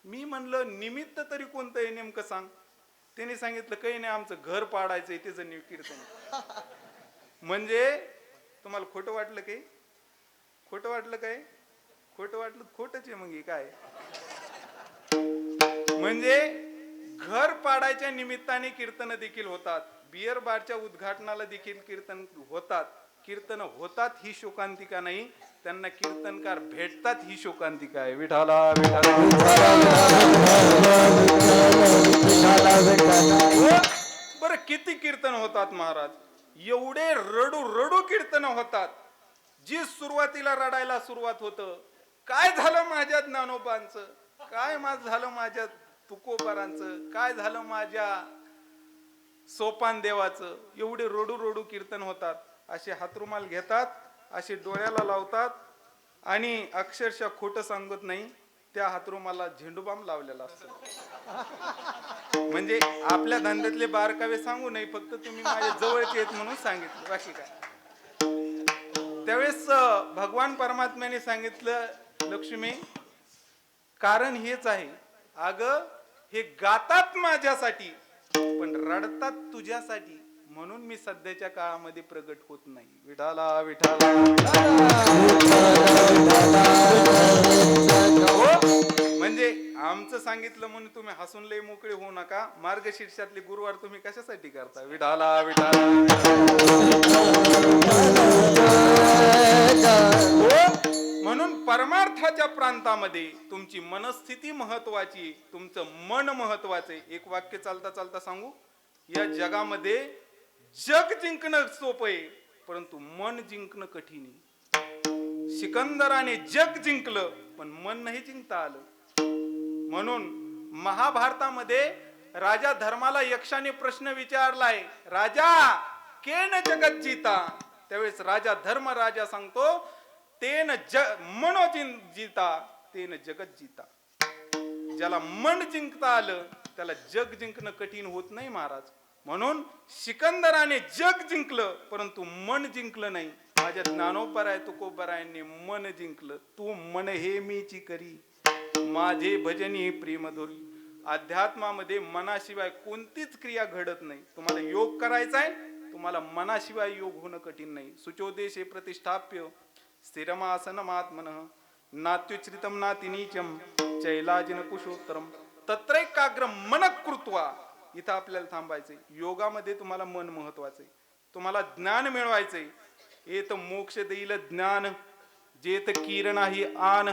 मी म्हणलं निमित्त तरी कोणतं आहे नेमकं सांग. त्यांनी सांगितलं काही नाही, आमचं घर पाडायचंय त्याचं कीर्तन. म्हणजे तुम्हाला खोटं वाटलं काही? खोटं वाटलं काय? खोटं वाटलं खोटच आहे. मग हे काय म्हणजे घर पाडायच्या निमित्ताने कीर्तन देखील होतात, बियर बारच्या उद्घाटनाला देखील कीर्तन होतात. कीर्तन होतात ही शोकांतिका नाही, त्यांना कीर्तनकार भेटतात ही शोकांतिका आहे. विठाला विठाला. बरं किती कीर्तन होतात महाराज? एवढे रडू रडू कीर्तन होतात. जी सुरुवातीला रडायला सुरुवात होतं, काय झालं माझ्या ज्ञानोबांचं, काय झालं माझ्या तुकोबारांचं, काय झालं माझ्या सोपान देवाचं, एवढे रडू रडू कीर्तन होतात. असे हातरुमाल घेतात, असे डोळ्याला लावतात आणि अक्षरशः खोटं सांगत नाही, त्या हातरुमाला झेंडूबाम लावलेला असतो. म्हणजे आपल्या धंद्यातले बारकावे सांगू नाही, फक्त तुम्ही माझ्या जवळचे आहेत म्हणून सांगितलं, बाकी काय. त्यावेळेस भगवान परमात्म्याने सांगितलं, लक्ष्मी कारण हेच आहे, अगं हे गातात माझ्यासाठी पण रडतात तुझ्यासाठी, म्हणून मी सध्याच्या काळामध्ये प्रगट होत नाही. विठाला विठाला. म्हणजे आमचं सांगितलं म्हणून तुम्ही हसून लय मोकळे होऊ नका. मार्गशीर्षातले गुरुवार तुम्ही कशासाठी करता? विठाला विठाला. म्हणून परमार्थाच्या प्रांतामध्ये तुमची मनस्थिती महत्वाची, तुमचं मन महत्वाचे. एक वाक्य चालता चालता सांगू, या जगामध्ये जग जिंकणं सोपं आहे, परंतु मन जिंकणं कठीण आहे. सिकंदराने जग जिंकलं पण मन नाही जिंकता आलं. म्हणून महाभारतामध्ये राजा धर्माला यक्षाने प्रश्न विचारलाय, राजा केन जगत जीता. त्यावेळेस राजा धर्म राजा सांगतो, तेन मनो जिंता तेन जगत जीता. ज्याला मन जिंकता आलं त्याला जग जिंकणं कठीण होत नाही महाराज. म्हणून सिकंदराने जग जिंकलं परंतु मन जिंकलं नाही. माझ्या ज्ञानोबराय तुकोबरायांनी मन जिंकलं. तू मन हे मीची करी, माझे भजनी प्रेमधुरी. अध्यात्मामध्ये मनाशिवाय कोणतीच क्रिया घडत नाही. तुम्हाला योग करायचाय, तुम्हाला मनाशिवाय योग होणं कठीण नाही. सुचोदेशे प्रतिष्ठाप्य स्थिरमासनमात्मनः नात्युच्रितम नातिनीचम चैलाजिन कुशोत्तरम तत्रैकाग्रम मनः कृत्वा. इथं आपल्याला थांबायचंय. योगामध्ये तुम्हाला मन महत्वाचंय, तुम्हाला ज्ञान मिळवायचंय. येत मोक्ष देईल ज्ञान, जेत किरण ही आन,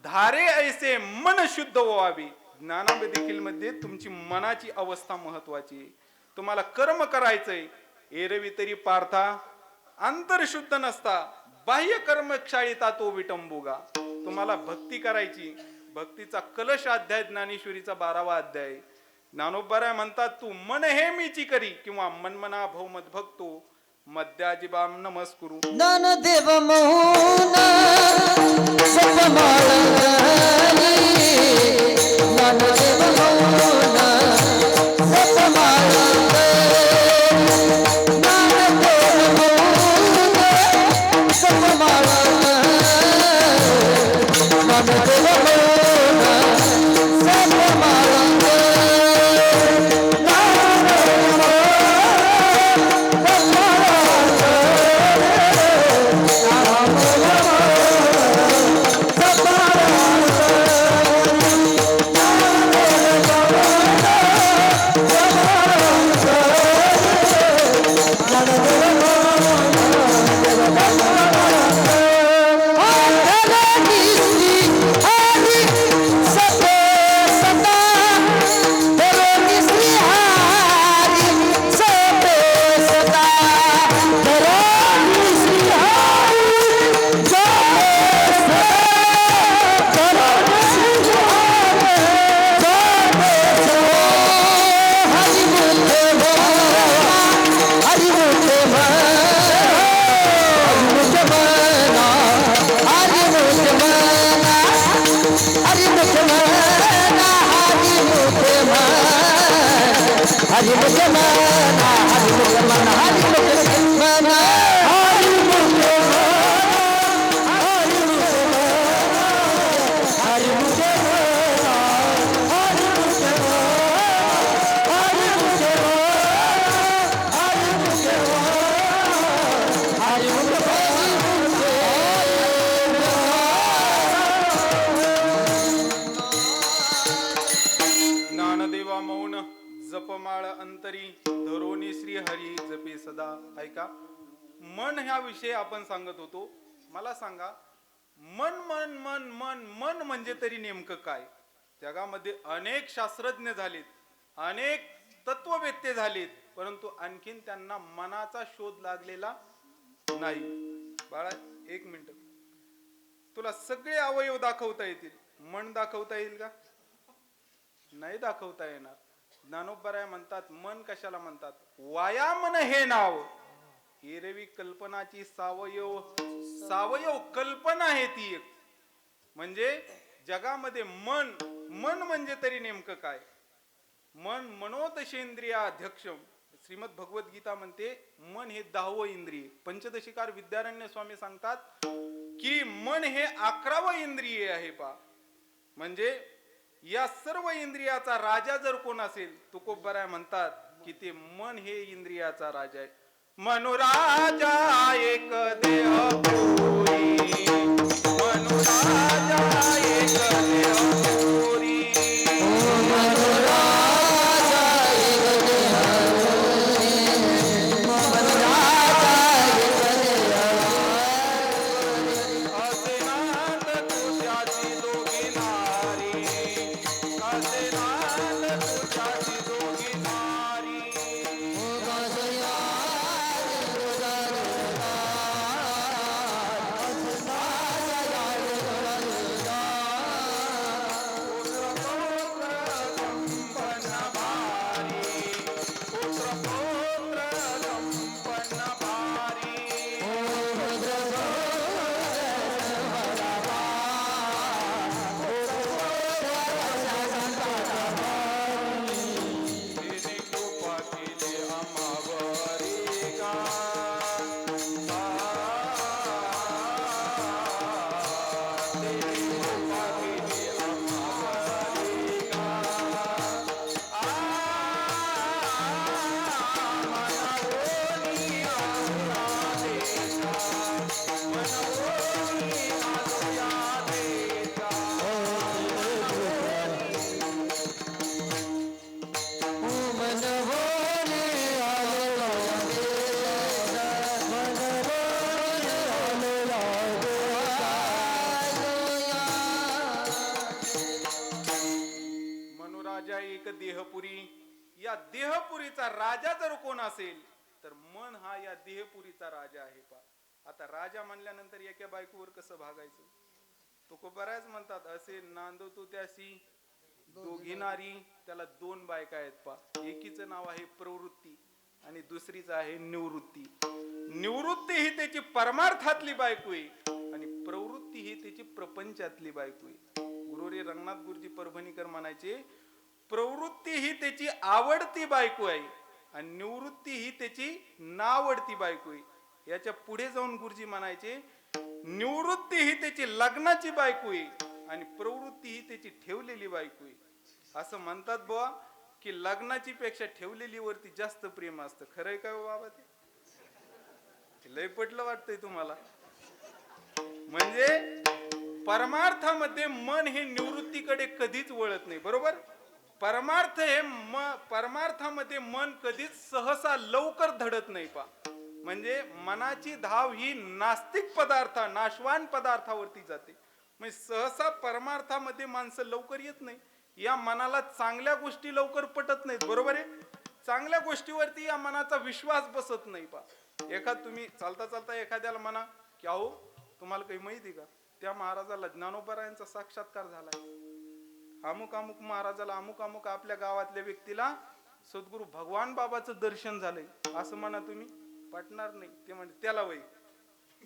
धारे ऐसे मन शुद्ध व्हावे. ज्ञानामध्ये देखील मध्ये तुमची मनाची अवस्था महत्वाची आहे. तुम्हाला कर्म करायचंय. एरवी तरी पार्था अंतरशुद्ध नसता, बाह्य कर्मक्षाळीता तो विटंबुगा. तुम्हाला भक्ती करायची. भक्तीचा कलश अध्याय ज्ञानेश्वरीचा 12वा अध्याय. ज्ञानोबराय म्हणतात, तू मन हे मीची करी किंवा मनमना भौमत भक्तो मध्याजिबाम नमस्कुरु. ज्ञानदेव मौन सपमाळी, ज्ञानदेव मौन सपमाळी, ज्ञानदेव मौन सपमाळी, ज्ञानदेव मौन सपमाळी. ठेवा मौन जपमाळ अंतरी धरोनी श्री हरी जपे सदा. ऐका, मन ह्या विषयी आपण सांगत होतो. मला सांगा, मन मन मन मन मन म्हणजे तरी नेमकं काय? जगामध्ये अनेक शास्त्रज्ञ झालेत, अनेक तत्ववेत्ते झालेत, परंतु आणखीन त्यांना मनाचा शोध लागलेला नाही. बाळा, एक मिनिट, तुला सगळे अवयव दाखवता येतील, मन दाखवता येईल का? नाही दाखवता येणार. ज्ञानोबराय म्हणतात, मन कशाला म्हणतात? वायामन हे नाव एरवी कल्पनाची सावयव सावयव कल्पना आहे ती एक. म्हणजे जगामध्ये मन मन म्हणजे तरी नेमकं काय? मन मनोदशेंद्रियाध्यक्षम. श्रीमद भगवद्गीता म्हणते मन हे 10वं इंद्रिय. पंचदशिकार विद्यारण्य स्वामी सांगतात की मन हे 11वं इंद्रिय आहे पा. म्हणजे या सर्व इंद्रियाचा राजा जर कोण असेल, तुकोबराय म्हणतात की ते मन हे इंद्रियाचा राजा आहे. मनुराजा एक देह पुरी, मनुराजा एक देह पुरी. देहपुरी. या देहपुरीचा राजा जर कोण असेल तर मन हा या देहपुरीचा राजा आहे पा. आता राजा म्हणल्यानंतर एका बायकोवर कसं भागायचं? तो बऱ्याच म्हणतात असे नांदो तू त्याशी दोघी नारी. त्याला 2 बायका आहेत पा. एकीचं नाव आहे प्रवृत्ती आणि दुसरीच आहे निवृत्ती. निवृत्ती ही त्याची परमार्थातली बायको आहे आणि प्रवृत्ती ही त्याची प्रपंचातली बायको आहे. गुरुरी रंगनाथ गुरुजी परभणीकर म्हणायचे, प्रवृत्ती ही त्याची आवडती बायको आहे आणि निवृत्ती ही त्याची नावडती बायको आहे. याच्या पुढे जाऊन गुरुजी म्हणायचे, निवृत्ती ही त्याची लग्नाची बायको आहे आणि प्रवृत्ती ही त्याची ठेवलेली बायको आहे. असं म्हणतात बुवा की लग्नाची पेक्षा ठेवलेली वरती जास्त प्रेम असतं. खरंय काय बाबा? ते लय पटलं वाटतंय तुम्हाला? म्हणजे परमार्थामध्ये मन हे निवृत्तीकडे कधीच वळत नाही, बरोबर? परमार्थामध्ये मन कधीच सहसा लवकर धडत नाही पा. म्हणजे मनाची धाव ही नास्तिक पदार्थ, नाशवान पदार्थावरती जाते. म्हणजे सहसा परमार्थामध्ये माणसं लवकर येत नाही. या मनाला चांगल्या गोष्टी लवकर पटत नाहीत, बरोबर आहे? चांगल्या गोष्टीवरती या मनाचा विश्वास बसत नाही पा. तुम्ही चालता चालता एखाद्याला म्हणा की अहो तुम्हाला काही माहिती का, त्या महाराजाला ज्ञानोबरायांचा साक्षात्कार झालाय. अमुक अमुक महाराजाला, अमुक अमुक आपल्या गावातल्या व्यक्तीला सद्गुरू भगवान बाबाचं दर्शन झालंय, असं म्हणा तुम्ही. पटणार नाही. ते म्हणजे त्याला वय,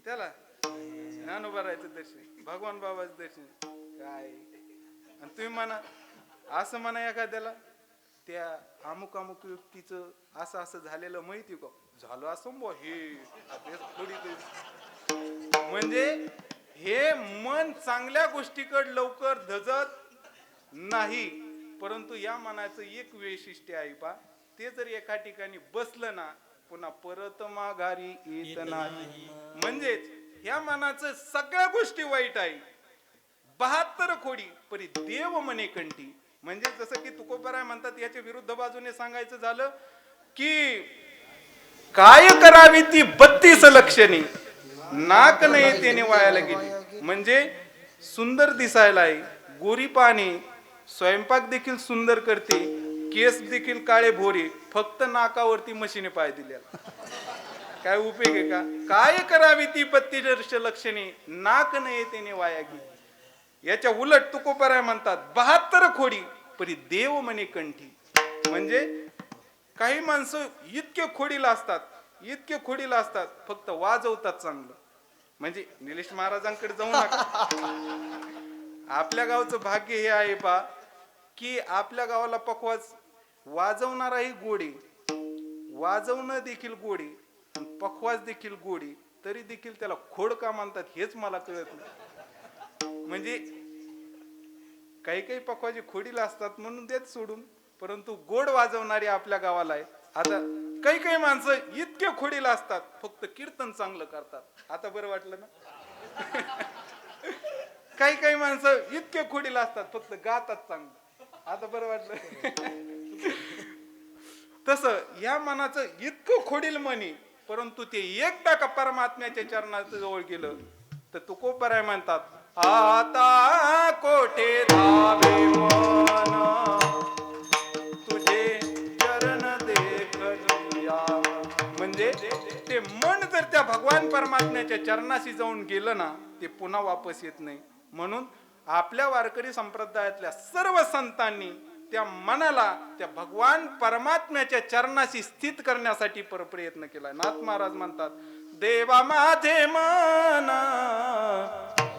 त्याला ज्ञानोबरायचं दर्शन, भगवान बाबाचं दर्शन काय? आणि तुम्ही म्हणा असं म्हणा एखाद्याला, त्या अमुक अमुक व्यक्तीचं असं असं झालेलं माहिती का? झालं असं बो हे थोडी. म्हणजे हे मन चांगल्या गोष्टीकडे लवकर धजत नाही. परंतु या मनाचं एक वैशिष्ट्य आहे पा, ते जर एका ठिकाणी बसलं ना पुन्हा परत माघारी येत नाही. म्हणजेच ह्या मनाचं सगळ्या गोष्टी वाईट आहे, 72 खोडी परी देव मने कंठी. म्हणजे जसं की तुकोबराय म्हणतात म्हणतात याच्या विरुद्ध बाजूने सांगायचं झालं की काय करावी ती 32 लक्षणी, नाक नाही त्याने वायाला गेली. म्हणजे सुंदर दिसायला आहे, गोरी पाणी, स्वयंपाक देखील सुंदर करते, केस देखील काळे भोरे, फक्त नाकावरती मशीने पाय दिलेला. काय उपयोग आहे का? काय करावी ती 32 लक्षणे, नाक नाही त्याने वाया गेली. याच्या उलट तुकोबराय म्हणतात 72 खोडी परी देव म्हणे कंठी. म्हणजे काही माणसं इतके खोडीला असतात फक्त वाजवतात चांगलं. म्हणजे निलेश महाराजांकडे जाऊ नका. आपल्या गावचं भाग्य हे आहे पा की आपल्या गावाला पखवाज वाजवणाराही गोडी, वाजवणं देखील गोडी, पखवाज देखील गोडी, तरी देखील त्याला खोड का म्हणतात हेच मला कळत नाही. म्हणजे काही काही पखवाजी खोडीला असतात म्हणून देत सोडून, परंतु गोड वाजवणारे आपल्या गावाला आहे. आता काही काही माणसं इतके खोडीला असतात फक्त कीर्तन चांगलं करतात. आता बरं वाटलं ना? काही काही माणसं इतके खोडीला असतात फक्त गातात चांगलं. आता बरं वाटलं? तसं या मनाचं इतकं खोडील म्हणी, परंतु ते एकदा का परमात्म्याच्या चरणात जवळ गेलं तर तुकोबराय म्हणतात आता कोठे धावे मन तुझे चरण देखलूया. म्हणजे ते मन जर त्या भगवान परमात्म्याच्या चरणाशी जाऊन गेलं ना ते पुन्हा वापस येत नाही. म्हणून आपल्या वारकरी संप्रदायातल्या सर्व संतांनी त्या मनाला त्या भगवान परमात्म्याच्या चरणाशी स्थित करण्यासाठी प्रयत्न केला. नाथ महाराज म्हणतात देवा माझे मन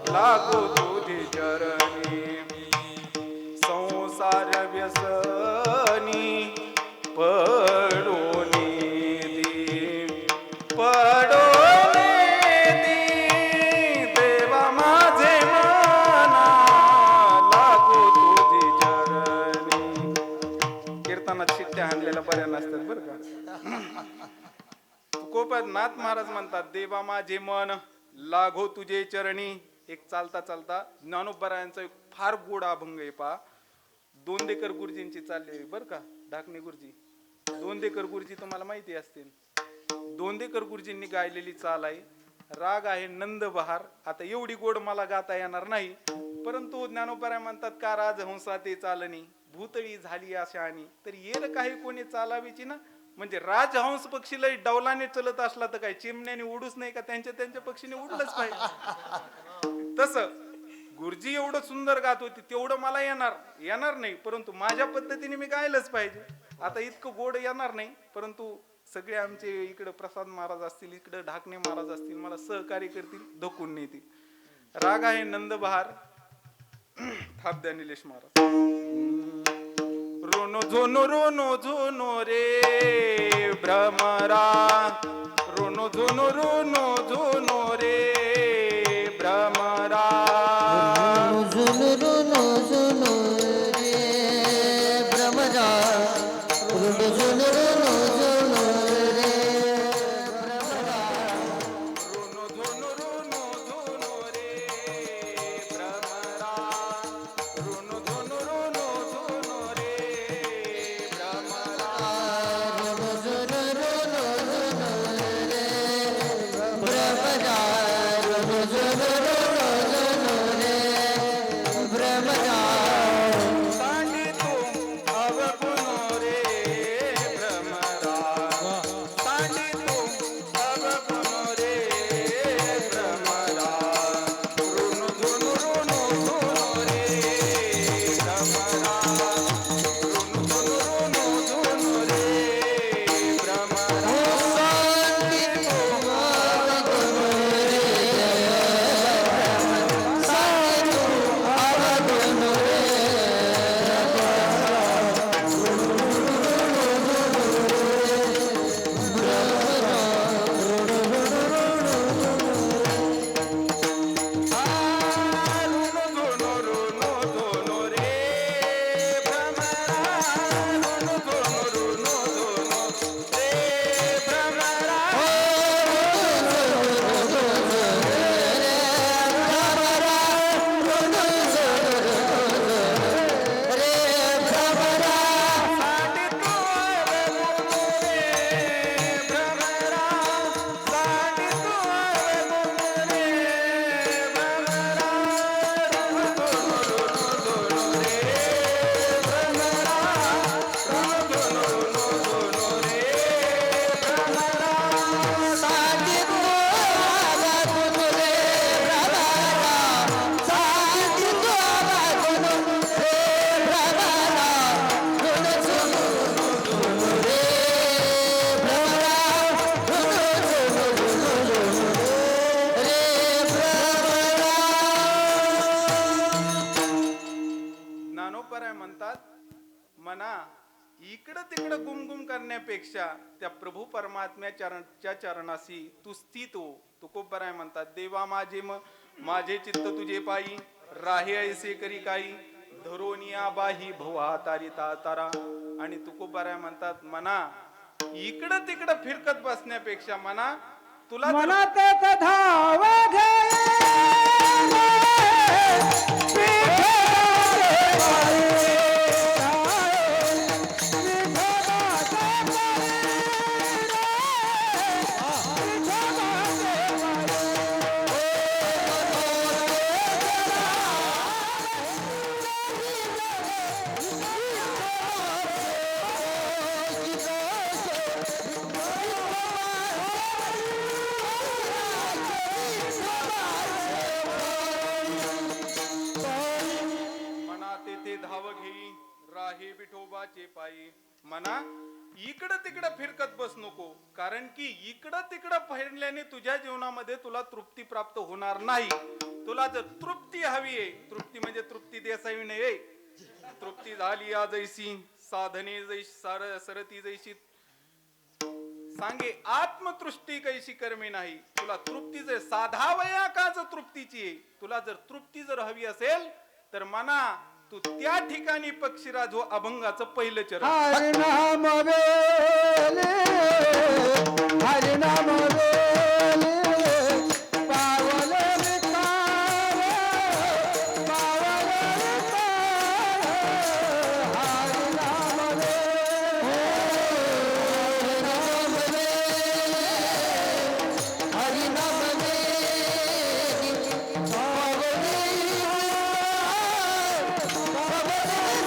लागो तुझे चरणी, संसार व्यसनी पडोनी देवा माझे मन लागो तुझे चरणी. कीर्तनात शिट्ट्या हाणलेल्या बऱ्या नसतात बरं का. तुकोबा नाथ महाराज म्हणतात देवा माझे मन लागो तुझे चरणी. एक चालता चालता ज्ञानोबरायांचा एक फार गोड अभंग आहे पा. दोंदेकर गुरुजींची चालली आहे बरं का, ढाकणे गुरुजी. दोंदेकर गुरुजी तुम्हाला माहिती असतील. दोंदेकर गुरुजींनी गायलेली चाल आहे, राग आहे नंद बहार. आता एवढी गोड मला गाता येणार नाही, परंतु ज्ञानोबराय म्हणतात का राजहंसा ते चालणी भूतळी झाली अशानी तर येर काही कोणी चालावीची ना. म्हणजे राजहंस पक्षीला डौलाने चलत असला तर काय चिमण्याने उडूच नाही का, त्यांच्या पक्षीने उडलंच पाहिजे. तसं गुरुजी एवढं सुंदर गात होती तेवढं मला येणार नाही, परंतु माझ्या पद्धतीने मी गायलंच पाहिजे. आता इतकं गोड येणार नाही, परंतु सगळे आमचे इकडे प्रसाद महाराज असतील, इकडे ढाकणे महाराज असतील, मला सहकार्य करतील, धकून नेतील. राग आहे नंदबहार. थाप द्या निलेश महाराज. रोनो झोनो रे भ्रमरा, रोनो झोनो रे भ्रमरा. इकडं तिकडं गुमगुम करण्यापेक्षा त्या प्रभू परमात्म्याच्या चरणाशी तू स्थित हो. तुकोबराय म्हणतात, देवा माझे चित्त तुझे पायी, राहे ऐसे करी काही, धरोनिया बाही भवा तारी तारा. आणि तुकोबराय म्हणतात, मना इकडं तिकडं फिरकत बसण्यापेक्षा मना तुला जर मनात धाव घे मना तेथे धाव घेई, राहे विठोबाचे पायी. मना इकडं तिकडं फिरकत बस नको, कारण की इकडं तिकडं फिरल्याने तुझ्या जीवनामध्ये तुला तृप्ती प्राप्त होणार नाही. तुला जर तृप्ती हवी आहे, तृप्ती म्हणजे तृप्ती देसावी नाही, तृप्ती झाली या जैसी साधने जैसी सरती जैसी सांगे आत्मतृष्टी कैशी कर्मी नाही. तुला तृप्ती जर साधावया काच तृप्तीची आहे, तुला जर तृप्ती जर हवी असेल तर मना तू त्या ठिकाणी पक्षीराज हो, अभंगाचं पहिलं चरण. हरिनाम वेले हरिनाम वेले पावले विकार पावले विकार हरिनाम वेले हरिनाम वेले हरिनाम वेले पावले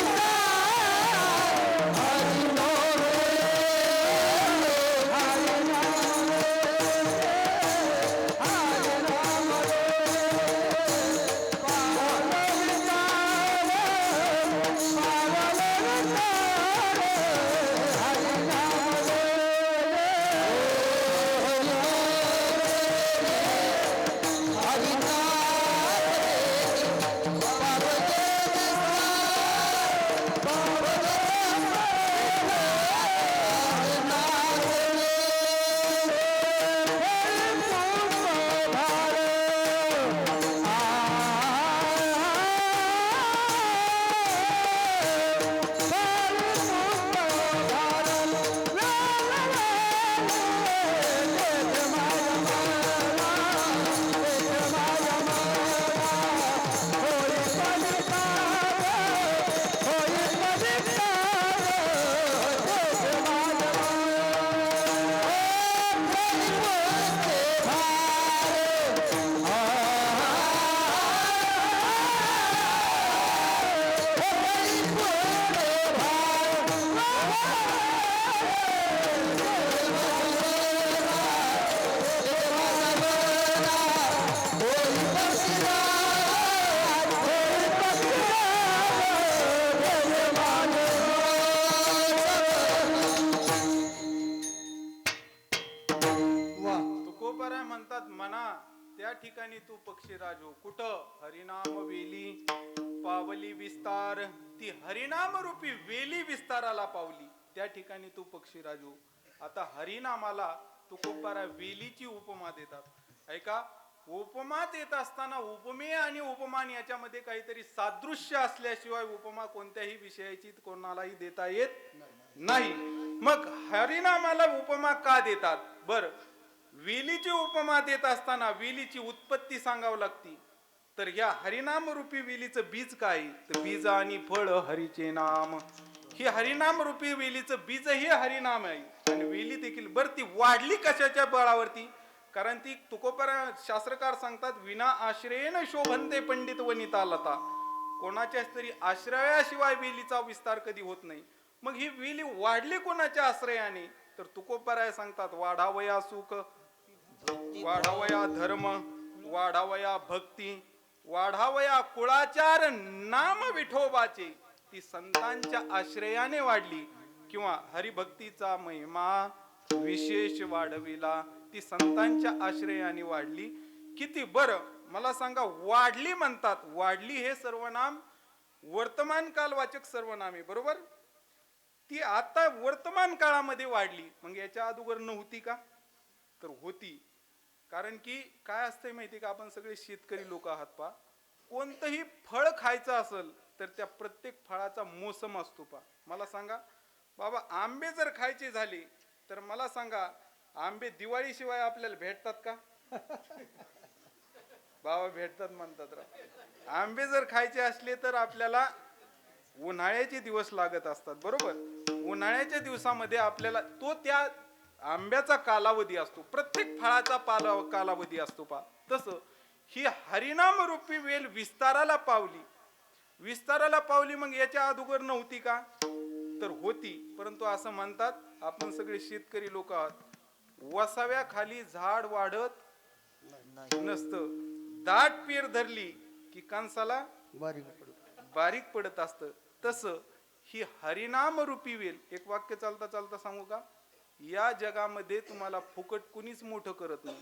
तुकोबराय म्हणतात, मना त्या ठिकाणी तू पक्षीराज हो. कुठं? हरिनाम वेली पावली विस्तार. ती हरिनाम रूपी वेली विस्ताराला पावली, त्या ठिकाणी तू पक्षीराज हो. आता हरिनामाला तुकोबराय वेलीची उपमा देतात. ऐका, उपमा देत असताना उपमेय आणि उपमान याच्यामध्ये काहीतरी सादृश्य असल्याशिवाय उपमा कोणत्याही विषयाची कोणालाही देता येत नाही. मग हरिनामाला उपमा का देतात? बर, वेलीची उपमा देत असताना वेलीची उत्पत्ती सांगावी लागती. तर या हरिनाम रूपी वेलीचं बीज काय? तर बीज आणि फळ हरीचे नाम. ही हरिनाम रूपी वेलीचं बीज हे हरिनाम आहे. आणि वेली देखील बर ती वाढली कशाच्या बळावरती? कारण ती तुकोबराय शास्त्रकार सांगतात, विना आश्रयेन शोभनते पंडित वनिता लता. कोणाच्याच तरी आश्रयाशिवाय वेलीचा विस्तार कधी होत नाही. मग ही वेली वाढली कोणाच्या आश्रयाने? तर तुकोबराय सांगतात, वाढावया सुख, वाढावया धर्म, वाढावया भक्ती, वाढावया कुळाचार नाम विठोबाचे. ती संतांच्या आश्रयाने वाढली किंवा हरिभक्तीचा महिमा विशेष वाढविला, ती संतांच्या आश्रयाने वाढली. किती बरं मला सांगा, वाढली म्हणतात. वाढली हे सर्वनाम वर्तमान कालवाचक सर्वनाम आहे, बरोबर? ती आता वर्तमान काळामध्ये वाढली. मग याच्या अगोदर नव्हती का? तर होती. कारण की काय असतंय माहिती का, आपण सगळे शेतकरी लोक आहात पा. कोणतंही फळ खायचं असेल तर त्या प्रत्येक फळाचा मोसम असतो पा. मला सांगा बाबा, आंबे जर खायचे झाले तर मला सांगा, आंबे दिवाळीशिवाय आपल्याला भेटतात का? बाबा भेटतात म्हणतात राव. आंबे जर खायचे असले तर आपल्याला उन्हाळ्याचे दिवस लागत असतात, बरोबर. उन्हाळ्याच्या दिवसामध्ये आपल्याला तो त्या आंब्याचा कालावधी असतो, प्रत्येक फळाचा कालावधी असतो पा. तसं ही हरिनाम रूपी वेल विस्ताराला पावली. विस्ताराला पावली मग याच्या अगोदर नव्हती का? तर होती. परंतु असं म्हणतात, आपण सगळे शेतकरी लोक आहात, वसाव्याखाली झाड वाढत नसतं, दाट पेर धरली की कणसाला बारीक पडत असतं. तसं ही हरिनाम रूपी वेल. एक वाक्य चालता चालता सांगू का? या जगामध्ये तुम्हाला फुकट कुणीच मोठं करत नाही.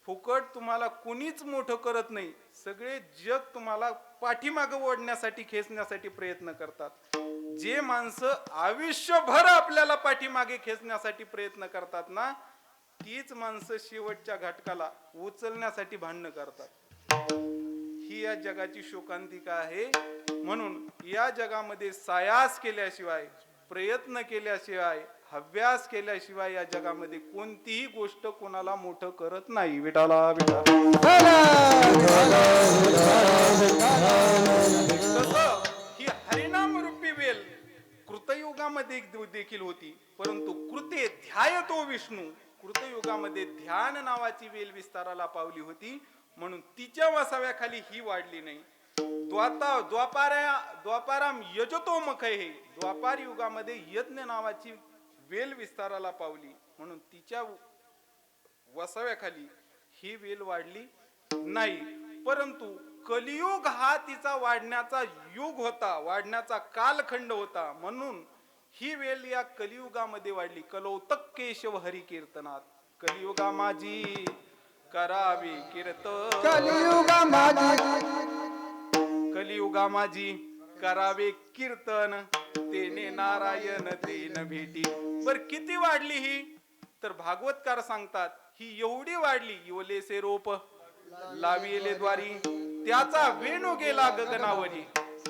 फुकट तुम्हाला कुणीच मोठं करत नाही. सगळे जग तुम्हाला पाठीमागं ओढण्यासाठी, खेचण्यासाठी प्रयत्न करतात. जे माणसं आयुष्यभर आपल्याला पाठीमागे खेचण्यासाठी प्रयत्न करतात ना, तीच माणसं शेवटच्या घटकाला उचलण्यासाठी भांडणं करतात. ही या जगाची शोकांतिका आहे. म्हणून या जगामध्ये सायास केल्याशिवाय, प्रयत्न केल्याशिवाय, अभ्यास केल्याशिवाय या जगामध्ये कोणतीही गोष्ट कोणाला मोठं करत नाही. विठाला विठा. तसं ही हरिनाम रूपी वेल कृतयुगामध्ये देखील होती. परंतु कृते ध्यायतो विष्णू, कृतयुगामध्ये ध्यान नावाची वेल विस्ताराला पावली होती. म्हणून तिच्या वसाव्याखाली ही वाढली नाही. द्वापाराम यजतो मखय, द्वापार युगामध्ये यज्ञ नावाची वेल विस्ताराला पावली. म्हणून तिच्या वसाव्याखाली ही वेल वाढली नाही. परंतु कलियुग हा तिचा वाढण्याचा युग होता, वाढण्याचा कालखंड होता. म्हणून ही वेल या कलियुगामध्ये वाढली. कलौतक केशव हरी कीर्तनात, कलियुगा माझी करावी कीर्तन, कलियुगा माझी, कलियुगा माझी करावे कीर्तन, तेने नारायण तेन भेटी. बर किती वाढली ही? तर भागवतकार सांगतात, ही एवढी वाढली, योलेसे रोप लाविले द्वारी, त्याचा वेणू गेला गगनावरी.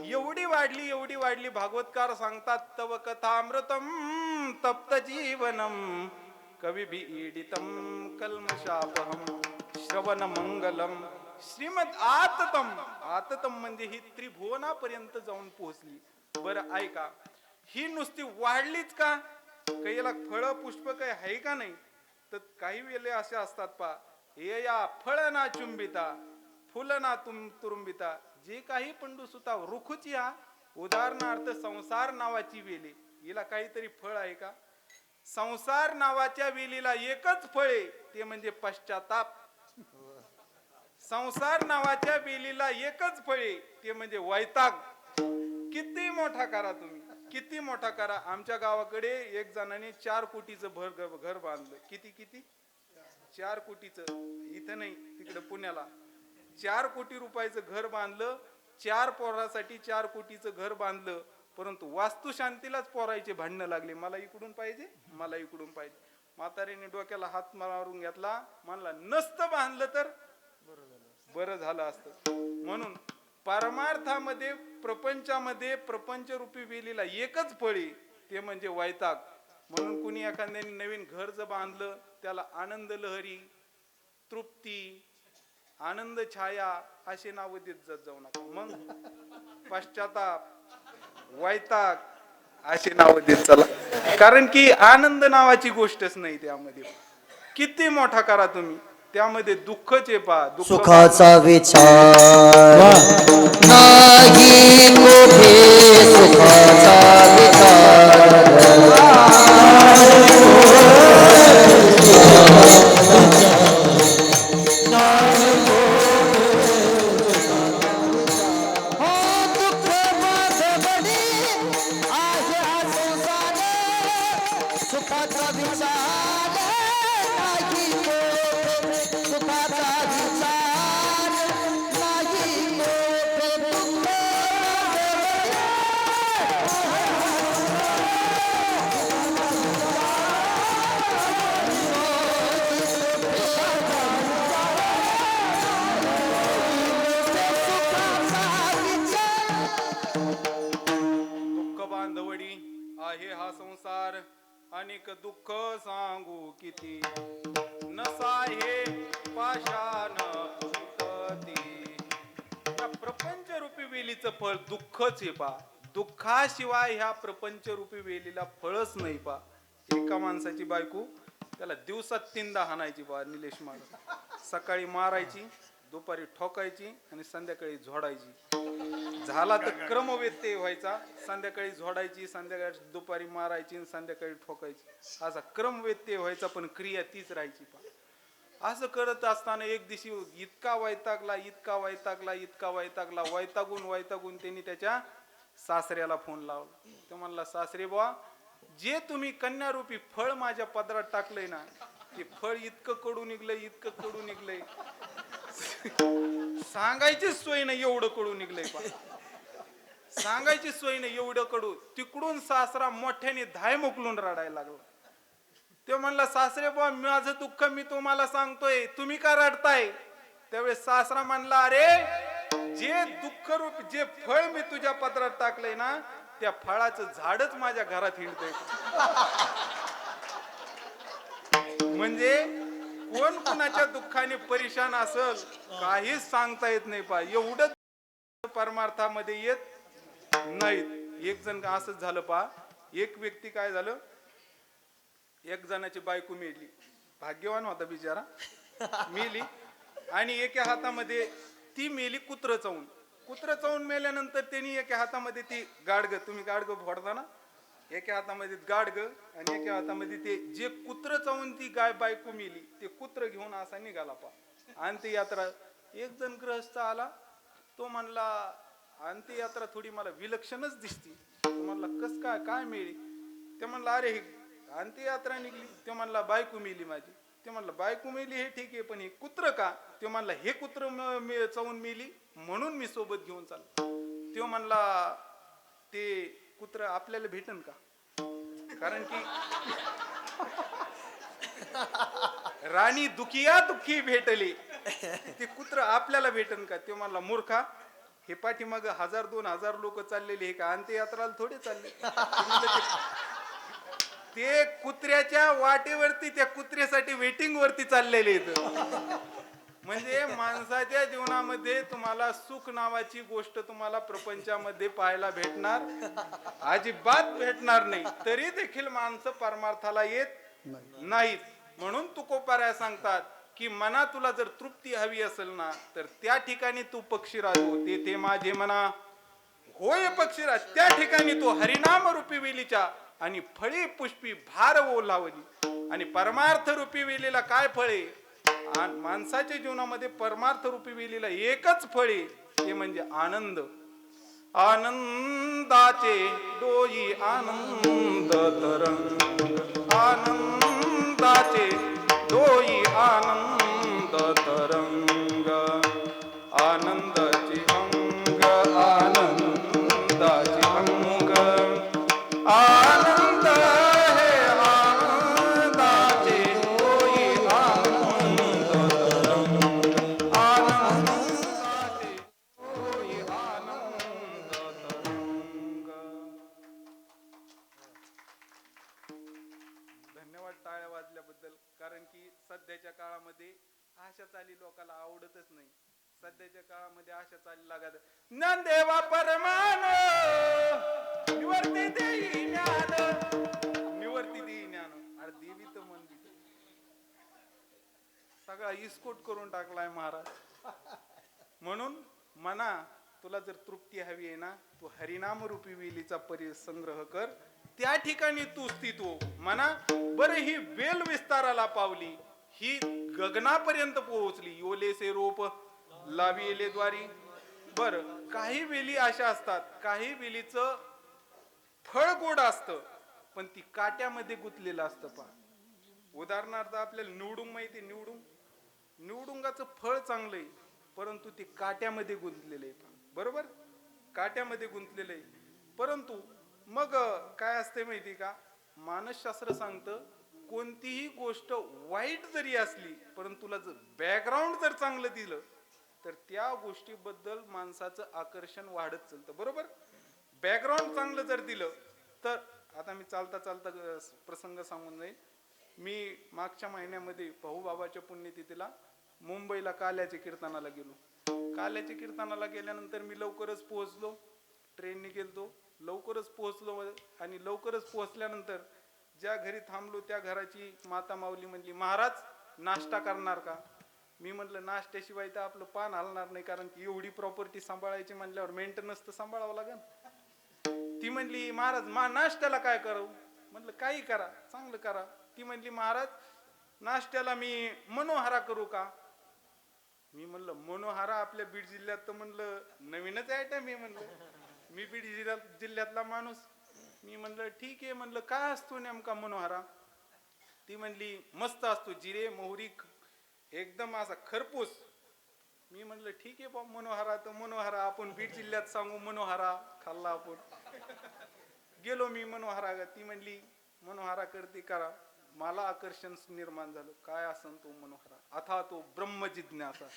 एवढी वाढली, एवढी वाढली. भागवतकार सांगतात, तव कथामृतम तप्त जीवनम कविभिईडितम कल्मषापहम श्रवण मंगलम श्रीमद आततम. आततम म्हणजे ही त्रिभुवनापर्यंत जाऊन पोहोचली. बरं ऐका, ही नुसती वाढलीच का? काही याला फळ पुष्प काही आहे का नाही? तर काही वेळे असे असतात पा, हे या फळ ना चुंबिता फुल ना तुरुंबिता, जे काही पंडू सुता रुखुची या. उदाहरणार्थ संसार नावाची वेली, हिला काहीतरी फळ आहे का? संसार नावाच्या वेलीला एकच फळ आहे, ते म्हणजे पश्चाताप. संसार नावाच्या वेलीला एकच फळ आहे, ते म्हणजे वैताग. किती मोठा करा तुम्ही, किती मोठा करा. आमच्या गावाकडे एक जणाने 4 कोटीचं घर बांधलं. किती 4 कोटीचं. इथं नाही, तिकडे पुण्याला 4 कोटी रुपयाचं घर बांधलं. 4 पोरासाठी 4 कोटीचं घर बांधलं. परंतु वास्तुशांतीलाच पोरायचे भांडणं लागले, मला इकडून पाहिजे, मला इकडून पाहिजे. म्हातारीने डोक्याला हात मारून घेतला, म्हणला नसतं बांधलं तर बरं झालं असतं. म्हणून परमार्थामध्ये, प्रपंचामध्ये, प्रपंचरूपी वेलीला एकच फळी, ते म्हणजे वैताग. म्हणून कुणी एखाद्याने नवीन घर जर बांधलं, त्याला आनंद लहरी, तृप्ती, आनंद छाया असे नाव देत जाऊ नका. मग पश्चाताप, वैताग असे नाव देत चला. कारण की आनंद नावाची गोष्टच नाही त्यामध्ये. किती मोठा करा तुम्ही, त्यामध्ये दुःखच आहे पा. सुखाचा विचार नाही कुठे, सुखाचा विचार सुखाचा विचार नाही मोठे, सुखाचा विचार नाही मोठे, दुःख हा संसार अनेक दुःख सांगू किती नसा हे पाषाण चितती. या प्रपंच रूपी वेलीचं फळ दुःखच आहे पा. दुःखाशिवाय ह्या प्रपंच रूपी वेलीला फळच नाही पा. एका माणसाची बायको त्याला दिवसात 3दा हाणायची पा निलेश महाराज. सकाळी मारायची, दुपारी ठोकायची आणि संध्याकाळी झोडायची. झाला तर क्रमव्यत्यय व्हायचा. संध्याकाळी झोडायची, संध्याकाळी दुपारी मारायची आणि संध्याकाळी ठोकायची. असा क्रमव्यत्यय व्हायचा पण क्रिया तीच राहायची पा. असं करत असताना एक दिवशी इतका वैतागला वैतागून त्यांनी त्याच्या सासऱ्याला फोन लावला. तो म्हणला, सासरे बुवा, जे तुम्ही कन्यारूपी फळ माझ्या पदरात टाकलंय ना, ते फळ इतकं कडू निघलंय सांगायची सोय नाही एवढं कडू निघलंय पा. सांगायची सोय नाही एवढं कडू. तिकडून सासरा मोठ्याने धाय मोकलून रडायला लागला. ते म्हणला, सासरे बुवा, माझं दुःख मी तुम्हाला सांगतोय, तुम्ही का रडताय? त्यावेळेस सासरा म्हणला, अरे जे दुःख रूप जे फळ मी तुझ्या पदरात टाकलंय ना, त्या फळाचं झाडच माझ्या घरात हिंडतंय. म्हणजे कोण कुणाच्या दुःखाने परेशान असल काहीच सांगता येत नाही पा. एवढं परमार्थामध्ये येत नाहीत. एक जण असंच झालं पा. एक व्यक्ती काय झालं, एक जणाची बायको मेली. भाग्यवान होता बिचारा, मेली. आणि एका हातामध्ये ती मेली कुत्र चावून मेल्यानंतर त्यांनी एका हातामध्ये ती गाडग, तुम्ही गाडग फोडता ना, एका हातामध्ये गाडग आणि एका हातामध्ये ते जे कुत्र चावून ती गाय बायको मेली ते कुत्र घेऊन असा निघाला पा. अंत्ययात्रा. एक जण ग्रहस्थ आला. तो म्हणला, अंत्ययात्रा थोडी मला विलक्षणच दिसती. तो म्हणला, कस काय मेली? ते म्हणला, अरे अंत्ययात्रा निघली. ते म्हणला, बायको मेली माझी. ते म्हणला, बायको मेली हे ठीक आहे, पण हे कुत्र का? ते म्हणला, हे कुत्र चावून मेली म्हणून मी सोबत घेऊन चाललो. तो म्हणला, ते कुत्र आपल्याला भेटन का? कारण की राणी दुखी भेटली, ते कुत्र आपल्याला भेटन का? ते म्हणला, मूर्खा, हे पाठीमाग 1000-2000 लोक चाललेले हे का अंत्ययात्राला थोडे चालले? ते कुत्र्याच्या वाटेवरती, त्या कुत्र्यासाठी वेटिंग वरती चाललेले आहेत. म्हणजे माणसाच्या जीवनामध्ये तुम्हाला सुख नावाची गोष्ट तुम्हाला प्रपंचामध्ये पाहायला भेटणार अजिबात भेटणार नाही. तरी देखील माणसं परमार्थाला येत नाहीत. म्हणून तुकोबाराया सांगतात की मना तुला जर तृप्ती हवी असेल ना, तर त्या ठिकाणी तू पक्षीराज हो. तेथे माझे मना होय पक्षीराज. त्या ठिकाणी तो हरिनाम रूपी वेलीच्या आणि फळी पुष्पी भार ओलावली. आणि परमार्थ रूपी वेलीला काय फळे? माणसाच्या जीवनामध्ये परमार्थ रूपी वेलीला एकच फळे, ते म्हणजे आनंद. आनंदाचे डोई आनंद तरंग, आनंदाचे डोई आनंद तरंग, आनंदाचे अंग आनंदाचे अंग, आनंद हे आनंदाचे डोई आनंद तरंग, आनंदाचे डोई आनंद तरंग. धन्यवाद टाळ्या वाजल्याबद्दल. कारण की सध्याच्या काळामध्ये अशा चाली लोकांना आवडतच नाही. सध्याच्या काळामध्ये अशा चाली लागत, ज्ञानदेवा परमान निवर्ती देई ज्ञान, निवर्ती देई ज्ञान. अरे देवी तर म्हणली सगळा इस्कोट करून टाकलाय महाराज. म्हणून मना तुला जर तृप्ती हवी आहे ना, तू हरिनाम रूपी वेलीचा परिसंग्रह कर. त्या ठिकाणी तू स्थित हो. म्हणा, बरं ही वेल विस्ताराला पावली, ही गगनापर्यंत पोहोचली. ओलेसे रोप लाविले द्वारी. बर, काही वेली अशा असतात, काही वेलीचं फळ गोड असतं पण ती काट्यामध्ये गुंतलेलं असतं. पहा, उदाहरणार्थ आपल्याला निवडुंग माहिती. निवडुंगाचं फळ चांगलंय परंतु ते काट्यामध्ये गुंतलेलं आहे. बरोबर, काट्यामध्ये गुंतलेलं आहे. परंतु मग काय असते माहिती का, मानसशास्त्र सांगतं कोणतीही गोष्ट वाईट जरी असली परंतु तुला जर बॅकग्राऊंड जर चांगलं दिलं तर त्या गोष्टीबद्दल माणसाचं आकर्षण वाढत चालतं. बरोबर, बॅकग्राऊंड चांगलं जर दिलं तर आता मी चालता चालता प्रसंग सांगून जाईल. मी मागच्या महिन्यामध्ये भाऊबाबाच्या पुण्यतिथीला मुंबईला काल्याच्या कीर्तनाला गेलो. काल्याच्या कीर्तनाला गेल्यानंतर मी लवकरच पोहोचलो, ट्रेनने गेलतो, लवकरच पोहोचलो. आणि लवकरच पोहोचल्यानंतर ज्या घरी थांबलो त्या घराची माता माऊली म्हणली, महाराज नाश्ता करणार का? मी म्हटलं नाश्त्याशिवाय तर आपलं पान हलणार नाही, कारण की एवढी प्रॉपर्टी सांभाळायची म्हणल्यावर मेंटेनन्स तर सांभाळावं लागेल. ती म्हणली, महाराज नाश्त्याला काय करू? म्हटलं काही करा, चांगलं करा. ती म्हणली, महाराज नाश्त्याला मी मनोहारा करू का? मी म्हणलं मनोहारा आपल्या बीड जिल्ह्यात तर म्हणलं नवीनच आयटम आहे. म्हणलं मी बीड जिल्ह्यातला माणूस. मी म्हणलं ठीक आहे. म्हणलं काय असतो नेमका मनोहारा? ती म्हणली मस्त असतो, जिरे मोहरी एकदम असा खरपूस. मी म्हणलं ठीक आहे बा, मनोहारा तर मनोहारा, आपण बीड जिल्ह्यात सांगू मनोहारा. खाल्ला आपण. गेलो मी मनोहारा. ती म्हणली मनोहारा करते करा. मला आकर्षण निर्माण झालं, काय असन तो मनोहारा, अथा तो ब्रह्म जिज्ञासा.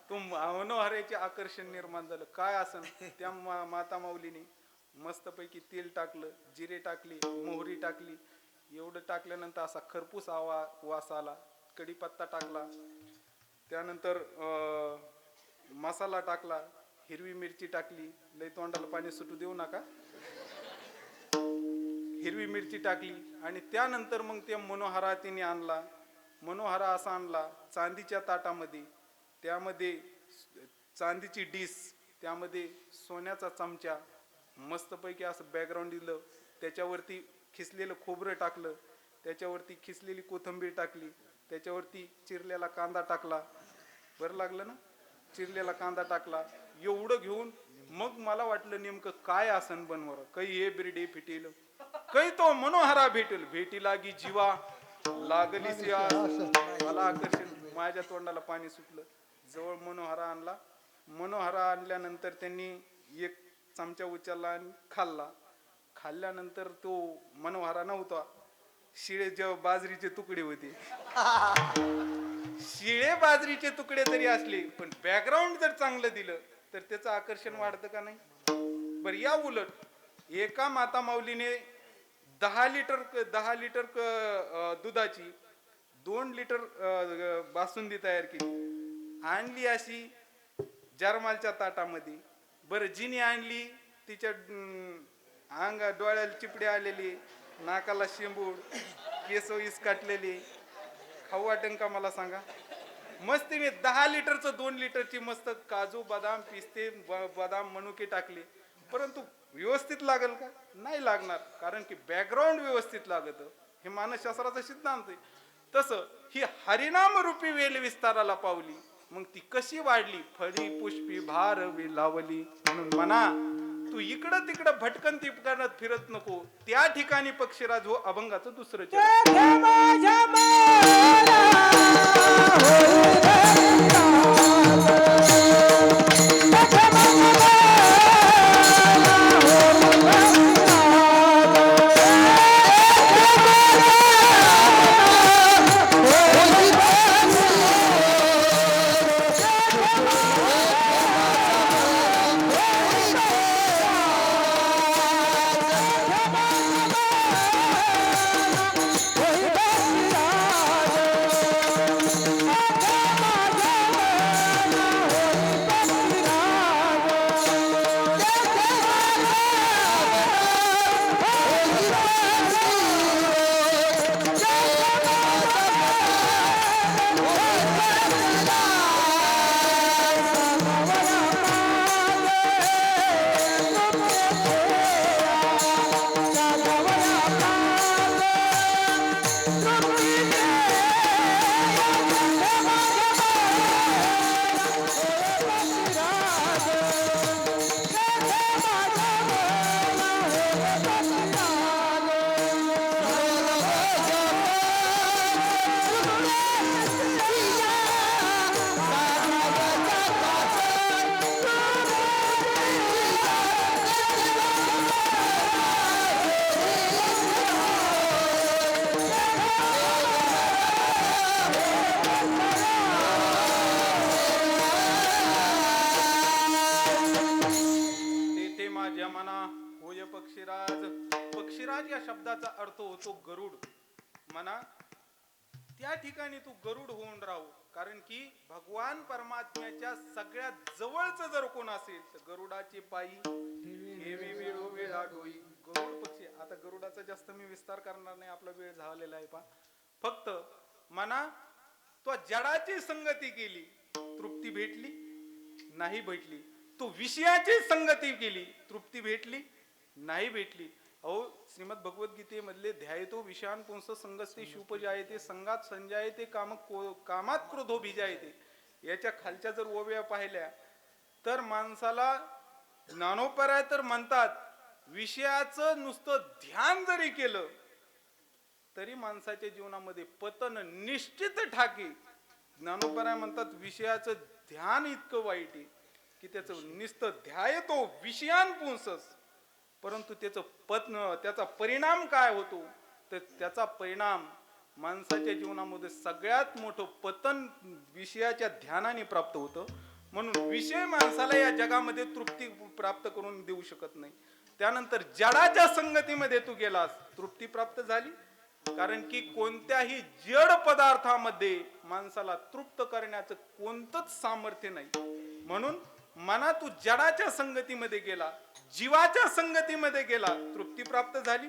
तो मनोहाराचे आकर्षण निर्माण झालं, काय असन. त्या माता माऊलीने मस्तपैकी तेल टाकलं, जिरे टाकली, मोहरी टाकली. एवढं टाकल्यानंतर असा खरपूस वास आला. कढीपत्ता टाकला, त्यानंतर मसाला टाकला, हिरवी मिरची टाकली. लय तोंडाला पाणी सुटू देऊ नका. हिरवी मिरची टाकली आणि त्यानंतर मग ते मनोहारा तिने आणला. मनोहारा असा आणला चांदीच्या ताटामध्ये, त्यामध्ये चांदीची डिश, त्यामध्ये सोन्याचा चमचा, मस्तपैकी असं बॅकग्राऊंड दिलं. त्याच्यावरती खिसलेलं खोबरं टाकलं, त्याच्यावरती खिसलेली कोथिंबीर टाकली, त्याच्यावरती चिरलेला कांदा टाकला. बरं लागलं ना? चिरलेला कांदा टाकला. एवढं घेऊन मग मला वाटलं नेमकं काय आसन बनवर, काही हे बिरडे फिटेल, काही तो मनोहारा भेटेल. भेटी लागी जीवा लागली सिया. मला आकर्षण, माझ्या तोंडाला पाणी सुटलं. जवळ मनोहारा आणला. मनोहारा आणल्यानंतर त्यांनी एक चमचा उचलला आणि खाल्ला. खाल्ल्यानंतर तो मनोहारा नव्हता, शिळे बाजरीचे तुकडे होते. शिळे बाजरीचे तुकडे जरी असले पण बॅकग्राऊंड जर चांगलं दिलं तर त्याचं आकर्षण वाढतं का नाही? बरं, या उलट एका माता माऊलीने 10 लिटर दुधाची 2 लिटर बासुंदी तयार केली. आणली अशी जरमालच्या ताटामध्ये. बरं, जिने आणली तिच्या डोळ्याला चिपडे आलेली, नाकाला शेंबूड, केस काटलेली. खाऊ वाटेन का मला सांगा? मस्तीने 10 लिटरचं 2 लिटरची मस्त काजू बदाम पिस्ते बदाम मनुके टाकले. परंतु व्यवस्थित लागल का? नाही लागणार, कारण की बॅकग्राऊंड व्यवस्थित लागत. हे मानसशास्त्राचा सिद्धांत आहे. तसं ही हरिनाम रूपी वेल विस्ताराला पावली. मग ती कशी वाढली? फळी पुष्पी भारवी लावली. म्हणून म्हणा, तू इकडं तिकडं भटकन तिपकानात फिरत नको. त्या ठिकाणी पक्षीराज हो अभंगाचं दुसरं Oh, शब्दाचा अर्थ होतो गरुड. म्हणा त्या ठिकाणी तू गरुड होऊन राहू, कारण की भगवान परमात्म्याच्या सगळ्यात जवळचं जर कोण असेल तर गरुडाचे पायी हेवी वेळो वेळा डोई. गरुड पक्षी, आता गरुडाचा जास्त मी विस्तार करणार नाही, आपला वेळ झालेला आहे. फक्त म्हणा तो जडाची संगती केली, तृप्ती भेटली नाही भेटली. तो विषयाची संगती केली, तृप्ती भेटली नाही भेटली. अहो श्रीमद भगवद्गीतेमधले ध्यायतो विषयान पुंस संगस्ते शुपजायते संगात संजायते कामात क्रोधो भिजायते, याच्या खालच्या जर ओव्या पाहिल्या तर माणसाला ज्ञानोपराय तर म्हणतात विषयाचं नुसतं ध्यान जरी केलं तरी माणसाच्या जीवनामध्ये पतन निश्चित ठाके. ज्ञानोपराय म्हणतात विषयाचं ध्यान इतकं वाईट आहे की त्याचं नुसतं ध्यायतो विषयान पुंसस, परंतु त्याचा परिणाम काय होतो तर त्याचा परिणाम माणसाच्या जीवनामध्ये सगळ्यात मोठं पतन विषयाच्या ध्यानाने प्राप्त होतं. म्हणून विषय माणसाला या जगामध्ये तृप्ती प्राप्त करून देऊ शकत नाही. त्यानंतर जडाच्या संगतीमध्ये तू गेलास, तृप्ती प्राप्त झाली. कारण की कोणत्याही जड पदार्थामध्ये माणसाला तृप्त करण्याचं कोणतंच सामर्थ्य नाही. म्हणून मना तू जडाच्या संगतीमध्ये गेला, जीवाच्या संगतीमध्ये गेला, तृप्ती प्राप्त झाली.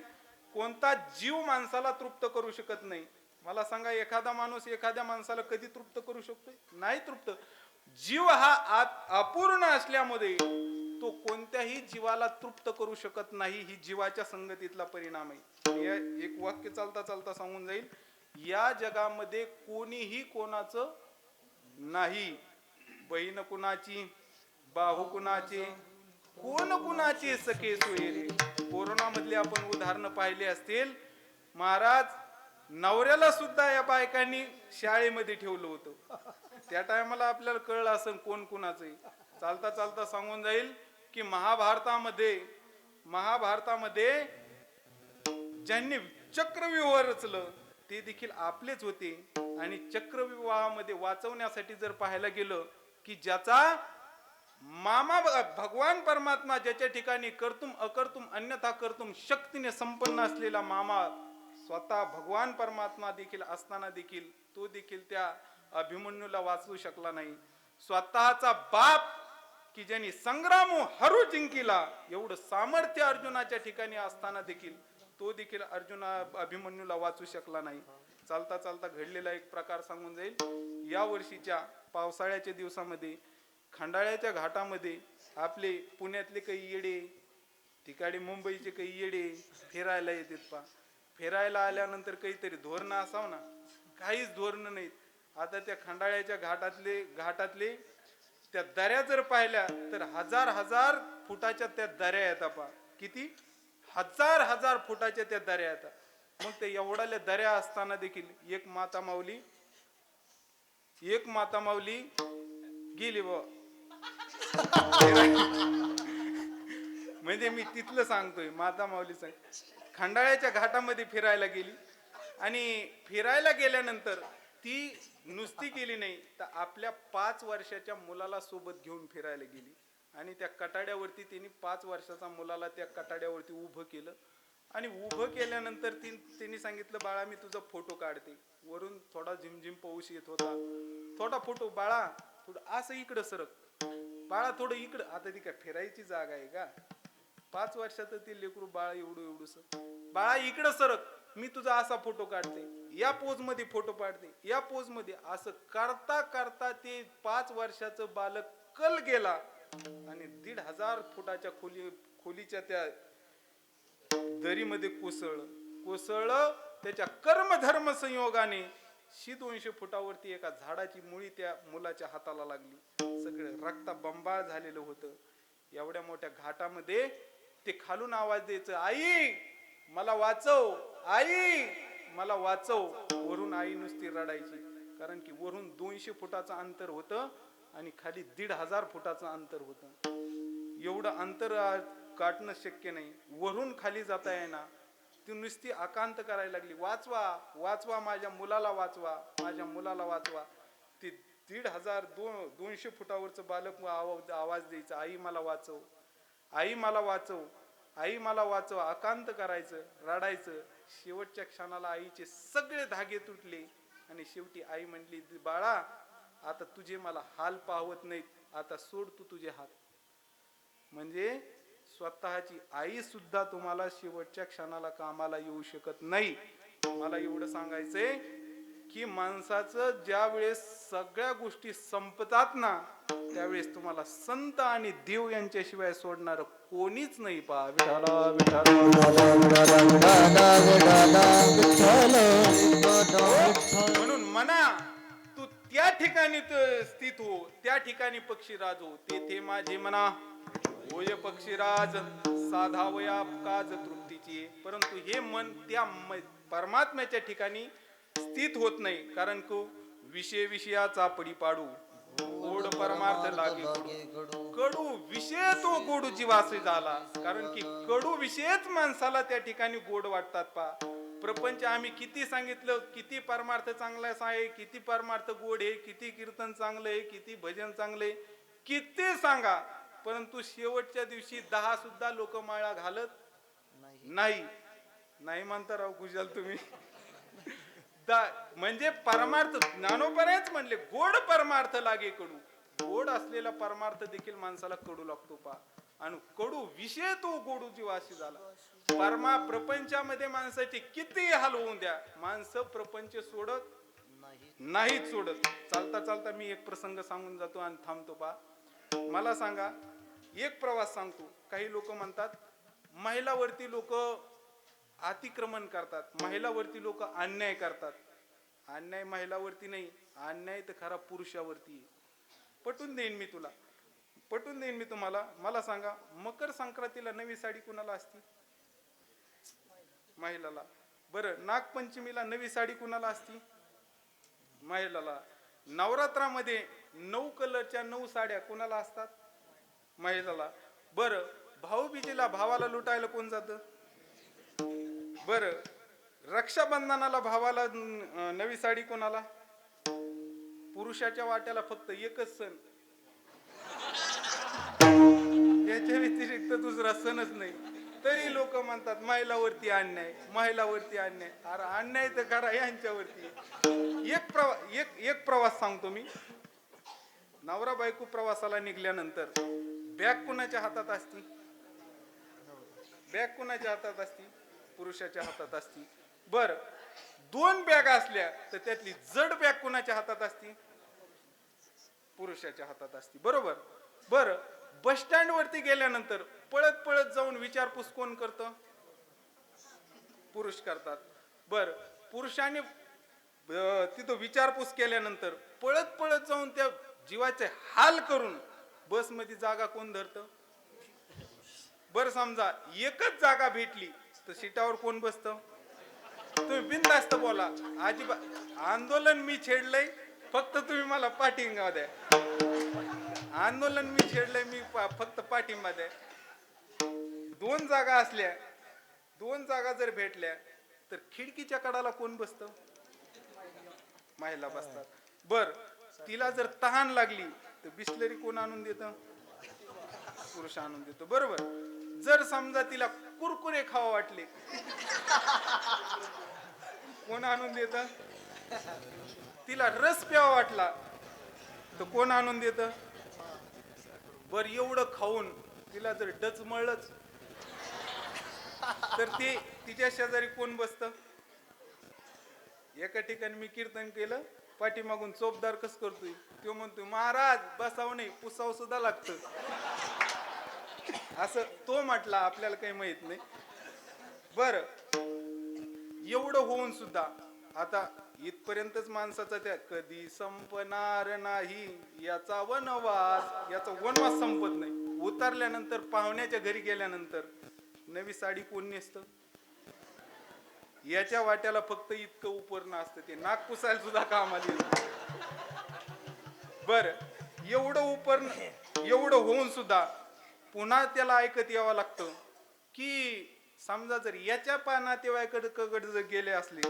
कोणता जीव माणसाला तृप्त करू शकत नाही. मला सांगा, एखादा माणूस एखाद्या माणसाला कधी तृप्त करू शकतोय? नाही तृप्त. जीव हा अपूर्ण असल्यामुळे तो कोणत्याही जीवाला तृप्त करू शकत नाही. ही जीवाच्या संगतीतला परिणाम आहे. एक वाक्य चालता चालता सांगून जाईल, या जगामध्ये कोणीही कोणाचं नाही. बहीण कुणाची, बाहू कुणाचे, कोण कुणाचे सखे सोयरे. कोरोना मधले आपण उदाहरण पाहिले असतील. महाराज नवऱ्याला सुद्धा या बायकांनी शाळेमध्ये ठेवलं होतं. त्या टायमाला आपल्याला कळलं असं कोण कुणाचं. चालता चालता सांगून जाईल की महाभारतामध्ये ज्यांनी चक्रव्यूह रचलं ते देखील आपलेच होते. आणि चक्रव्यूहामध्ये वाचवण्यासाठी जर पाहायला गेलं की ज्याचा मामा भगवान परमात्मा, ज्याच्या ठिकाणी कर्तुम अकर्तुम अन्यथा कर्तुम शक्तीने संपन्न असलेला मामा स्वतः भगवान परमात्मा देखील असताना देखील तो देखील त्या अभिमन्यूला वाचवू शकला नाही. स्वतःचा बाप की ज्यांनी संग्राम हरू जिंकिला, एवढं सामर्थ्य अर्जुनाच्या ठिकाणी असताना देखील तो देखील अभिमन्यूला वाचू शकला नाही. चालता चालता घडलेला एक प्रकार सांगून जाईल. या वर्षीच्या पावसाळ्याच्या दिवसामध्ये खंडाळ्याच्या घाटामध्ये आपले पुण्यातले काही येडे, ठिकाणी मुंबईचे काही येडे फिरायला येतात. फिरायला आल्यानंतर काहीतरी धोरणं असावं ना, काहीच धोरणं नाहीत. आता त्या खंडाळ्याच्या घाटातले त्या दऱ्या जर पाहिल्या तर हजार फुटाच्या त्या दऱ्या येतात. किती? हजार फुटाच्या त्या दऱ्या येतात. मग ते एवढ्या दऱ्या असताना देखील एक माता माऊली गेली बा. म्हणजे मी तिथलं सांगतोय, माता माऊली खंडाळ्याच्या घाटामध्ये फिरायला गेली. आणि फिरायला गेल्यानंतर ती नुसती गेली नाही तर आपल्या 5 वर्षाच्या मुलाला सोबत घेऊन फिरायला गेली. आणि त्या कटाड्यावरती तिने 5 वर्षाचा मुलाला त्या कटाड्यावरती उभं केलं. आणि उभं केल्यानंतर तिने सांगितलं, बाळा मी तुझा फोटो काढते. वरून थोडा झिमझिम पाऊस येत होता. थोडा फोटो, बाळा थोडं असं इकडं सरक, बाळा थोडं इकडं. आता ती काय फिरायची जागा आहे का? 5 वर्षाचं ते लेकरू बाळा एवढूस, बाळा इकडं सरक, मी तुझा असा फोटो काढते, या पोज मध्ये फोटो काढते, या पोज मध्ये. असं करता करता ते 5 वर्षाचं बालक कल गेला आणि 1,500 फुटाच्या खोलीच्या त्या दरीमध्ये कोसळलं. त्याच्या कर्मधर्म संयोगाने 200 फुटावरती एका झाडाची मुळी त्या मुलाच्या हाताला लागली. सगळं रक्तबंबाळ झालेलं होतं. एवढ्या मोठ्या घाटामध्ये ते खालून आवाज द्यायचं, आई मला वाचव, आई मला वाचव. वरून आई नुसती रडायची, कारण की वरून 200 फुटाचं अंतर होतं आणि खाली 1,500 फुटाचं अंतर होतं. एवढं अंतर काटणं शक्य नाही. वरून खाली जाता येईना. ती नुसती आकांत करायला लागली, वाचवा वाचवा, माझ्या मुलाला वाचवा, माझ्या मुलाला वाचवा. ती 200 फुटावरचं बालक आवाज द्यायचं, आई मला वाचव, आई मला वाचव. आई मला वाचवा, अकांत करायचं, रडायचं. शेवटच्या क्षणाला आईचे सगळे धागे तुटले आणि शेवटी आई म्हणली, बाळा आता तुझे मला हाल पाहवत नाहीत, आता सोड तू तुझे हात. म्हणजे स्वतःची आई सुद्धा तुम्हाला शेवटच्या क्षणाला कामाला येऊ शकत नाही. मला एवढं सांगायचंय की माणसाचं ज्या वेळेस सगळ्या गोष्टी संपतात ना, त्यावेळेस तुम्हाला संत आणि देव यांच्याशिवाय सोडणार कोणीच नाही. पहा विठाला विठाला म्हणून म्हणा, तू त्या ठिकाणी स्थित हो, त्या ठिकाणी पक्षीराज हो. तेथे माझे म्हणा होय पक्षीराज, साधावया काज तृप्तीची. परंतु हे मन त्या परमात्म्याच्या ठिकाणी स्थित होत नाही. कारण की विषय विषयाचा पडी पाडू, गोड परमार्थ लागे कडू. कडू विषय तो गोड जीवासी झाला. कारण की कडू विषयच माणसाला त्या ठिकाणी गोड वाटतात. पा प्रपंच आम्ही किती सांगितलं, किती परमार्थ चांगला आहे, किती परमार्थ गोड आहे, किती कीर्तन चांगलं आहे, किती भजन चांगले, किती सांगा, परंतु शेवटच्या दिवशी 10 सुद्धा लोक माळा घालत नाही. नाही म्हणता राव कुशाल तुम्ही. म्हणजे परमार्थ ज्ञानोबऱ्याच म्हणले, गोड परमार्थ लागे कडू. गोड असलेला परमार्थ देखील माणसाला कडू लागतो. पा आणि कडू विषय तो गोडू जीवाशी झाला. प्रपंचामध्ये माणसाचे किती हाल होऊन द्या, माणसं प्रपंच सोडत नाहीत सोडत. चालता चालता मी एक प्रसंग सांगून जातो आणि थांबतो. पा मला सांगा, एक प्रवास सांगतो. काही लोक म्हणतात महिलावरती लोक अतिक्रमण करतात, महिलावरती लोक अन्याय करतात. अन्याय महिलावरती नाही, अन्याय तर खरा पुरुषावरती. पटवून देईन मी तुला, पटवून देईन मी तुम्हाला. मला सांगा, मकर संक्रांतीला नवी साडी कुणाला असती? महिलाला. बरं, नागपंचमीला नवी साडी कुणाला असती? महिलाला. नवरात्रामध्ये 9 कलरच्या 9 साड्या कुणाला असतात? महिलाला. बरं, भाऊबीजेला भावाला लुटायला कोण जातं? बरं, रक्षाबंधनाला भावाला नवी साडी कोणाला? पुरुषाच्या वाट्याला फक्त एकच सण, याच्या व्यतिरिक्त दुसरा सणच नाही. तरी लोक म्हणतात महिलावरती अन्याय, महिलावरती अन्याय. अरे अन्याय तर करा यांच्यावरती. एक प्रवास सांगतो मी. नवरा बायको प्रवासाला निघाल्यानंतर बॅग कुणाच्या हातात असती? बॅग कुणाच्या हातात असती? पुरुषाच्या हातात असती. बर, 2 बॅग असल्या तर त्यातली जड बॅग कुणाच्या हातात असती? पुरुषाच्या हातात असती. बरोबर. बर, बस स्टँड वरती गेल्यानंतर पळत पळत जाऊन विचारपूस कोण करतं? पुरुष करतात. बर, पुरुषाने तिथं विचारपूस केल्यानंतर पळत पळत जाऊन त्या जीवाचे हाल करून बस मध्ये जागा कोण धरतं? बर, समजा एकच जागा भेटली तर सीटावर कोण बसतं? तुम्ही बिनधास्त बोला, अजिबात. आंदोलन मी छेडलंय, फक्त तुम्ही मला पाठिंबा द्या. आंदोलन मी छेडलंय, मी फक्त पाठिंबा द्या. 2 जागा असल्या, 2 जागा जर भेटल्या तर खिडकीच्या कडाला कोण बसतं? महिला बसतात. बर, तिला जर तहान लागली तर बिस्लरी कोण आणून देतं? पुरुष आणून देतो. बरोबर. जर समजा तिला कुरकुरे खावा वाटले, कोण आणून देतं? तिला रस प्यावा वाटला तर कोण आणून देतं? बर, एवढं खाऊन तिला जर डचमळलंच तर ते तिच्या शेजारी कोण बसतं? एका ठिकाणी मी कीर्तन केलं, पाठीमागून चोपदार कस करतोय, तो म्हणतोय महाराज बसाव नाही, पुसाव सुद्धा लागतं. असं तो म्हटला, आपल्याला काही माहित नाही. बर, एवढं होऊन सुद्धा आता इथपर्यंतच माणसाचा त्या कधी संपणार नाही याचा वनवास, याचा वनवास संपत नाही. उतरल्यानंतर पाहुण्याच्या घरी गेल्यानंतर नवी साडी कोण नेसतं? याच्या वाट्याला फक्त इतकं उपरणं असतं, ते नाक पुसायला सुद्धा कामाला येतं. बर, एवढं होऊन सुद्धा पुन्हा त्याला ऐकत यावं लागतं की समजा जर याच्या नातेवाईकाकडे जर गेले असले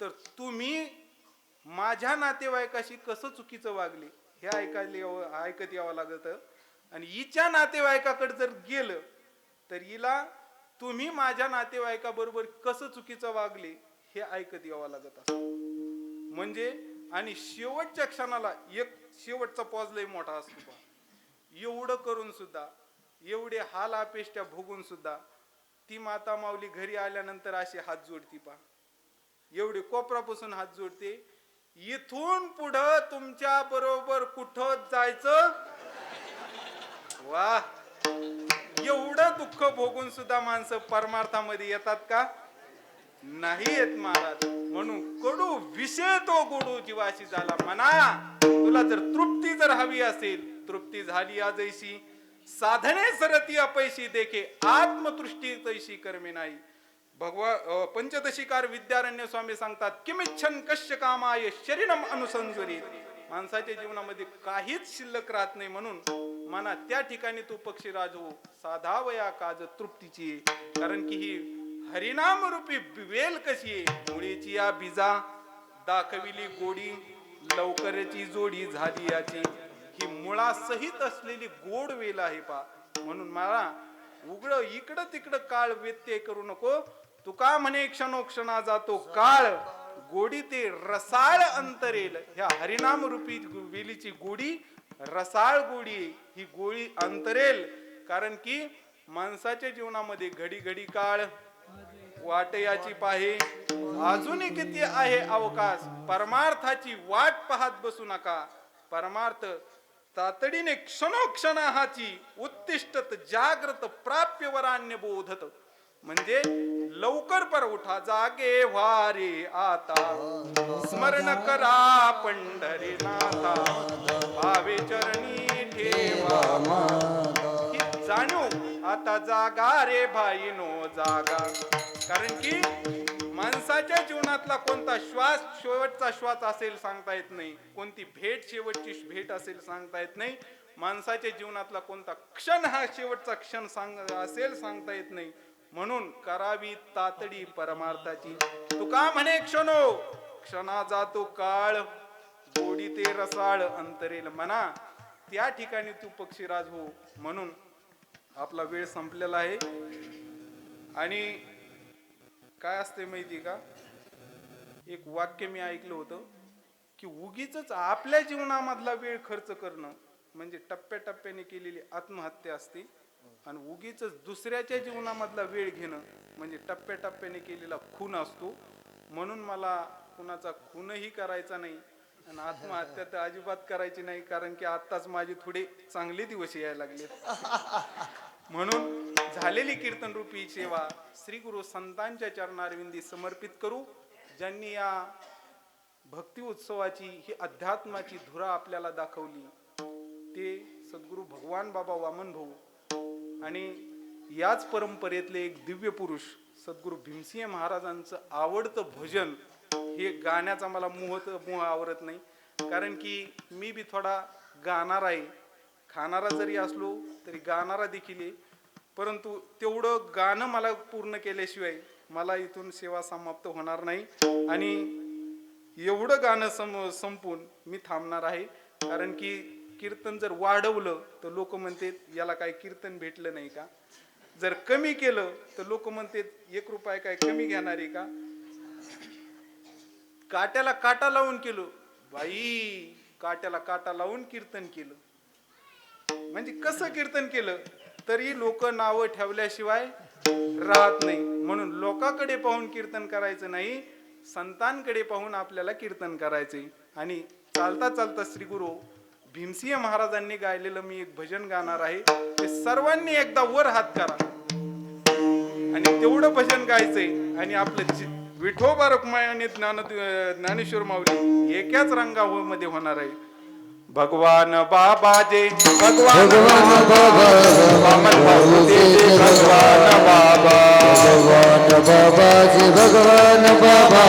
तर तुम्ही माझ्या नातेवाईकाशी कसं चुकीचं वागले हे ऐकत यावं लागत. आणि हिच्या नातेवाईकाकडे जर गेलं तर हिला तुम्ही माझ्या नातेवाईकाबरोबर कसं चुकीचं वागले हे ऐकत यावं लागत असतं. म्हणजे आणि शेवटच्या क्षणाला एक शेवटचा पॉज लय मोठा असतो पहा. एवढं करून सुद्धा, एवढे हाल अपेष्टा भोगून सुद्धा ती माता माऊली घरी आल्यानंतर अशी हात जोडती पहा. एवढे कोपरापासून हात जोडते. इथून पुढं तुमच्या बरोबर कुठं जायचं वा. एवढं दुःख भोगून सुद्धा माणसं परमार्थामध्ये येतात का? नाही येत महाराज. म्हणून कडू विषय तो गोडू जीवाशी झाला. म्हणा तुला जर तृप्ती जर हवी असेल, तृप्ती झाली आजैशी साधने सरती अपैशी देखे आत्मतृष्टी तैशी कर्मे नाही. पंचदशीकार विद्यारण्य स्वामी सांगतात किमिच्छन कश्य कामाय शरीरम अनुसंजरी. माणसाच्या जीवनामध्ये काहीच शिल्लक राहत नाही. म्हणून मना त्या ठिकाणी तू पक्षीराज हो, साधावया काज तृप्तीची. कारण की ही हरिनाम रूपी वेल कशी आहे, मुळीची या बीजा दाखविली गोडी लवकरची जोडी झाली याची. ही मुळासहित असलेली गोड वेल आहे पा. म्हणून मला उघड इकडं तिकडं काळ व्यत्यय करू नको. तुका म्हणे क्षणोक्षणा जातो काळ, गोडी ते रसाळ अंतरेल. ह्या हरिनाम रूपी वेलीची गोडी रसाळ गोडी, ही गोळी अंतरेल. कारण की माणसाच्या जीवनामध्ये घडी घडी काळ वाट याची पाहे, अजूनही किती आहे अवकाश. परमार्थाची वाट पाहत बसू नका. परमार्थ तातडीने क्षणोक्षणाची उत्तिष्ठत जाग्रत प्राप्य वरान्य बोधत. म्हणजे लवकर पर उठा जागे वारे आता, स्मरण करा पंढरीनाथा, भावे चरणी ठेवा ही जाणीव. आता जागा रे भाईनो जागा. कारण की माणसाच्या जीवनातला कोणता श्वास शेवटचा श्वास असेल सांगता येत नाही. कोणती भेट शेवटची भेट असेल सांगता येत नाही. माणसाच्या जीवनातला कोणता क्षण हा शेवटचा क्षण असेल सांगता येत नाही. म्हणून करावी तातडी परमार्थाची. तुका म्हणे क्षणो क्षणा जातो काळ, गोडी ते रसाळ अंतरेल. म्हणा त्या ठिकाणी तू पक्षीराज हो. म्हणून आपला वेळ संपलेला आहे. आणि काय असते माहिती का, एक वाक्य मी ऐकलं होतं की उगीच आपल्या जीवनामधला वेळ खर्च करणं म्हणजे टप्प्याटप्प्याने केलेली आत्महत्या असते. आणि उगीच दुसऱ्याच्या जीवनामधला वेळ घेणं म्हणजे टप्प्याटप्प्याने केलेला खून असतो. म्हणून मला कुणाचा खूनही करायचा नाही आणि आत्महत्या तर अजिबात करायची नाही. कारण की आत्ताच माझे थोडे चांगले दिवस यायला लागले. म्हणून झालेली कीर्तन रूपी सेवा श्री गुरु संतांच्या चरणारविंदी समर्पित करू. ज्यांनी या भक्ती उत्सवाची ही अध्यात्माची धुरा आपल्याला दाखवली ते सद्गुरु भगवान बाबा वामन भाऊ आणि याच परंपरेतले एक दिव्य पुरुष सद्गुरु भीमसिंह महाराजांचं आवडतं भजन. हे गाण्याचा मला मोह आवरत नाही. कारण की मी बी थोडा गाणारा आहे. खाणारा जरी असलो तरी गाणारा देखील आहे. परंतु तेवढं गाणं मला पूर्ण केल्याशिवाय मला इथून सेवा समाप्त होणार नाही. आणि एवढं गाणं संपून मी थांबणार आहे. कारण की कीर्तन जर वाढवलं तर लोक म्हणतात याला काय कीर्तन भेटलं नाही का. जर कमी केलं तर लोक म्हणतात 1 रुपया काय कमी घेणार आहे का. काट्याला काटा लावून केलं बाई, काट्याला काटा लावून कीर्तन केलं. म्हणजे कसं कीर्तन केलं तरी लोक नावं ठेवल्याशिवाय राहत नाही. म्हणून लोकांकडे पाहून कीर्तन करायचं नाही, संतांकडे पाहून आपल्याला कीर्तन करायचंय. आणि चालता चालता श्री गुरु भीमसिंह महाराजांनी गायलेलं मी एक भजन गाणार आहे. ते सर्वांनी एकदा वर हात करा आणि तेवढं भजन गायचंय. आणि आपलं विठोबा रखुमाई आणि ज्ञानेश्वर माऊली एकाच रंगामध्ये होणार आहे. भगवान बाबा जे भगवान बाबा, वामन भाऊ जे भगवान बाबा, भगवान बाबा जे भगवान बाबा,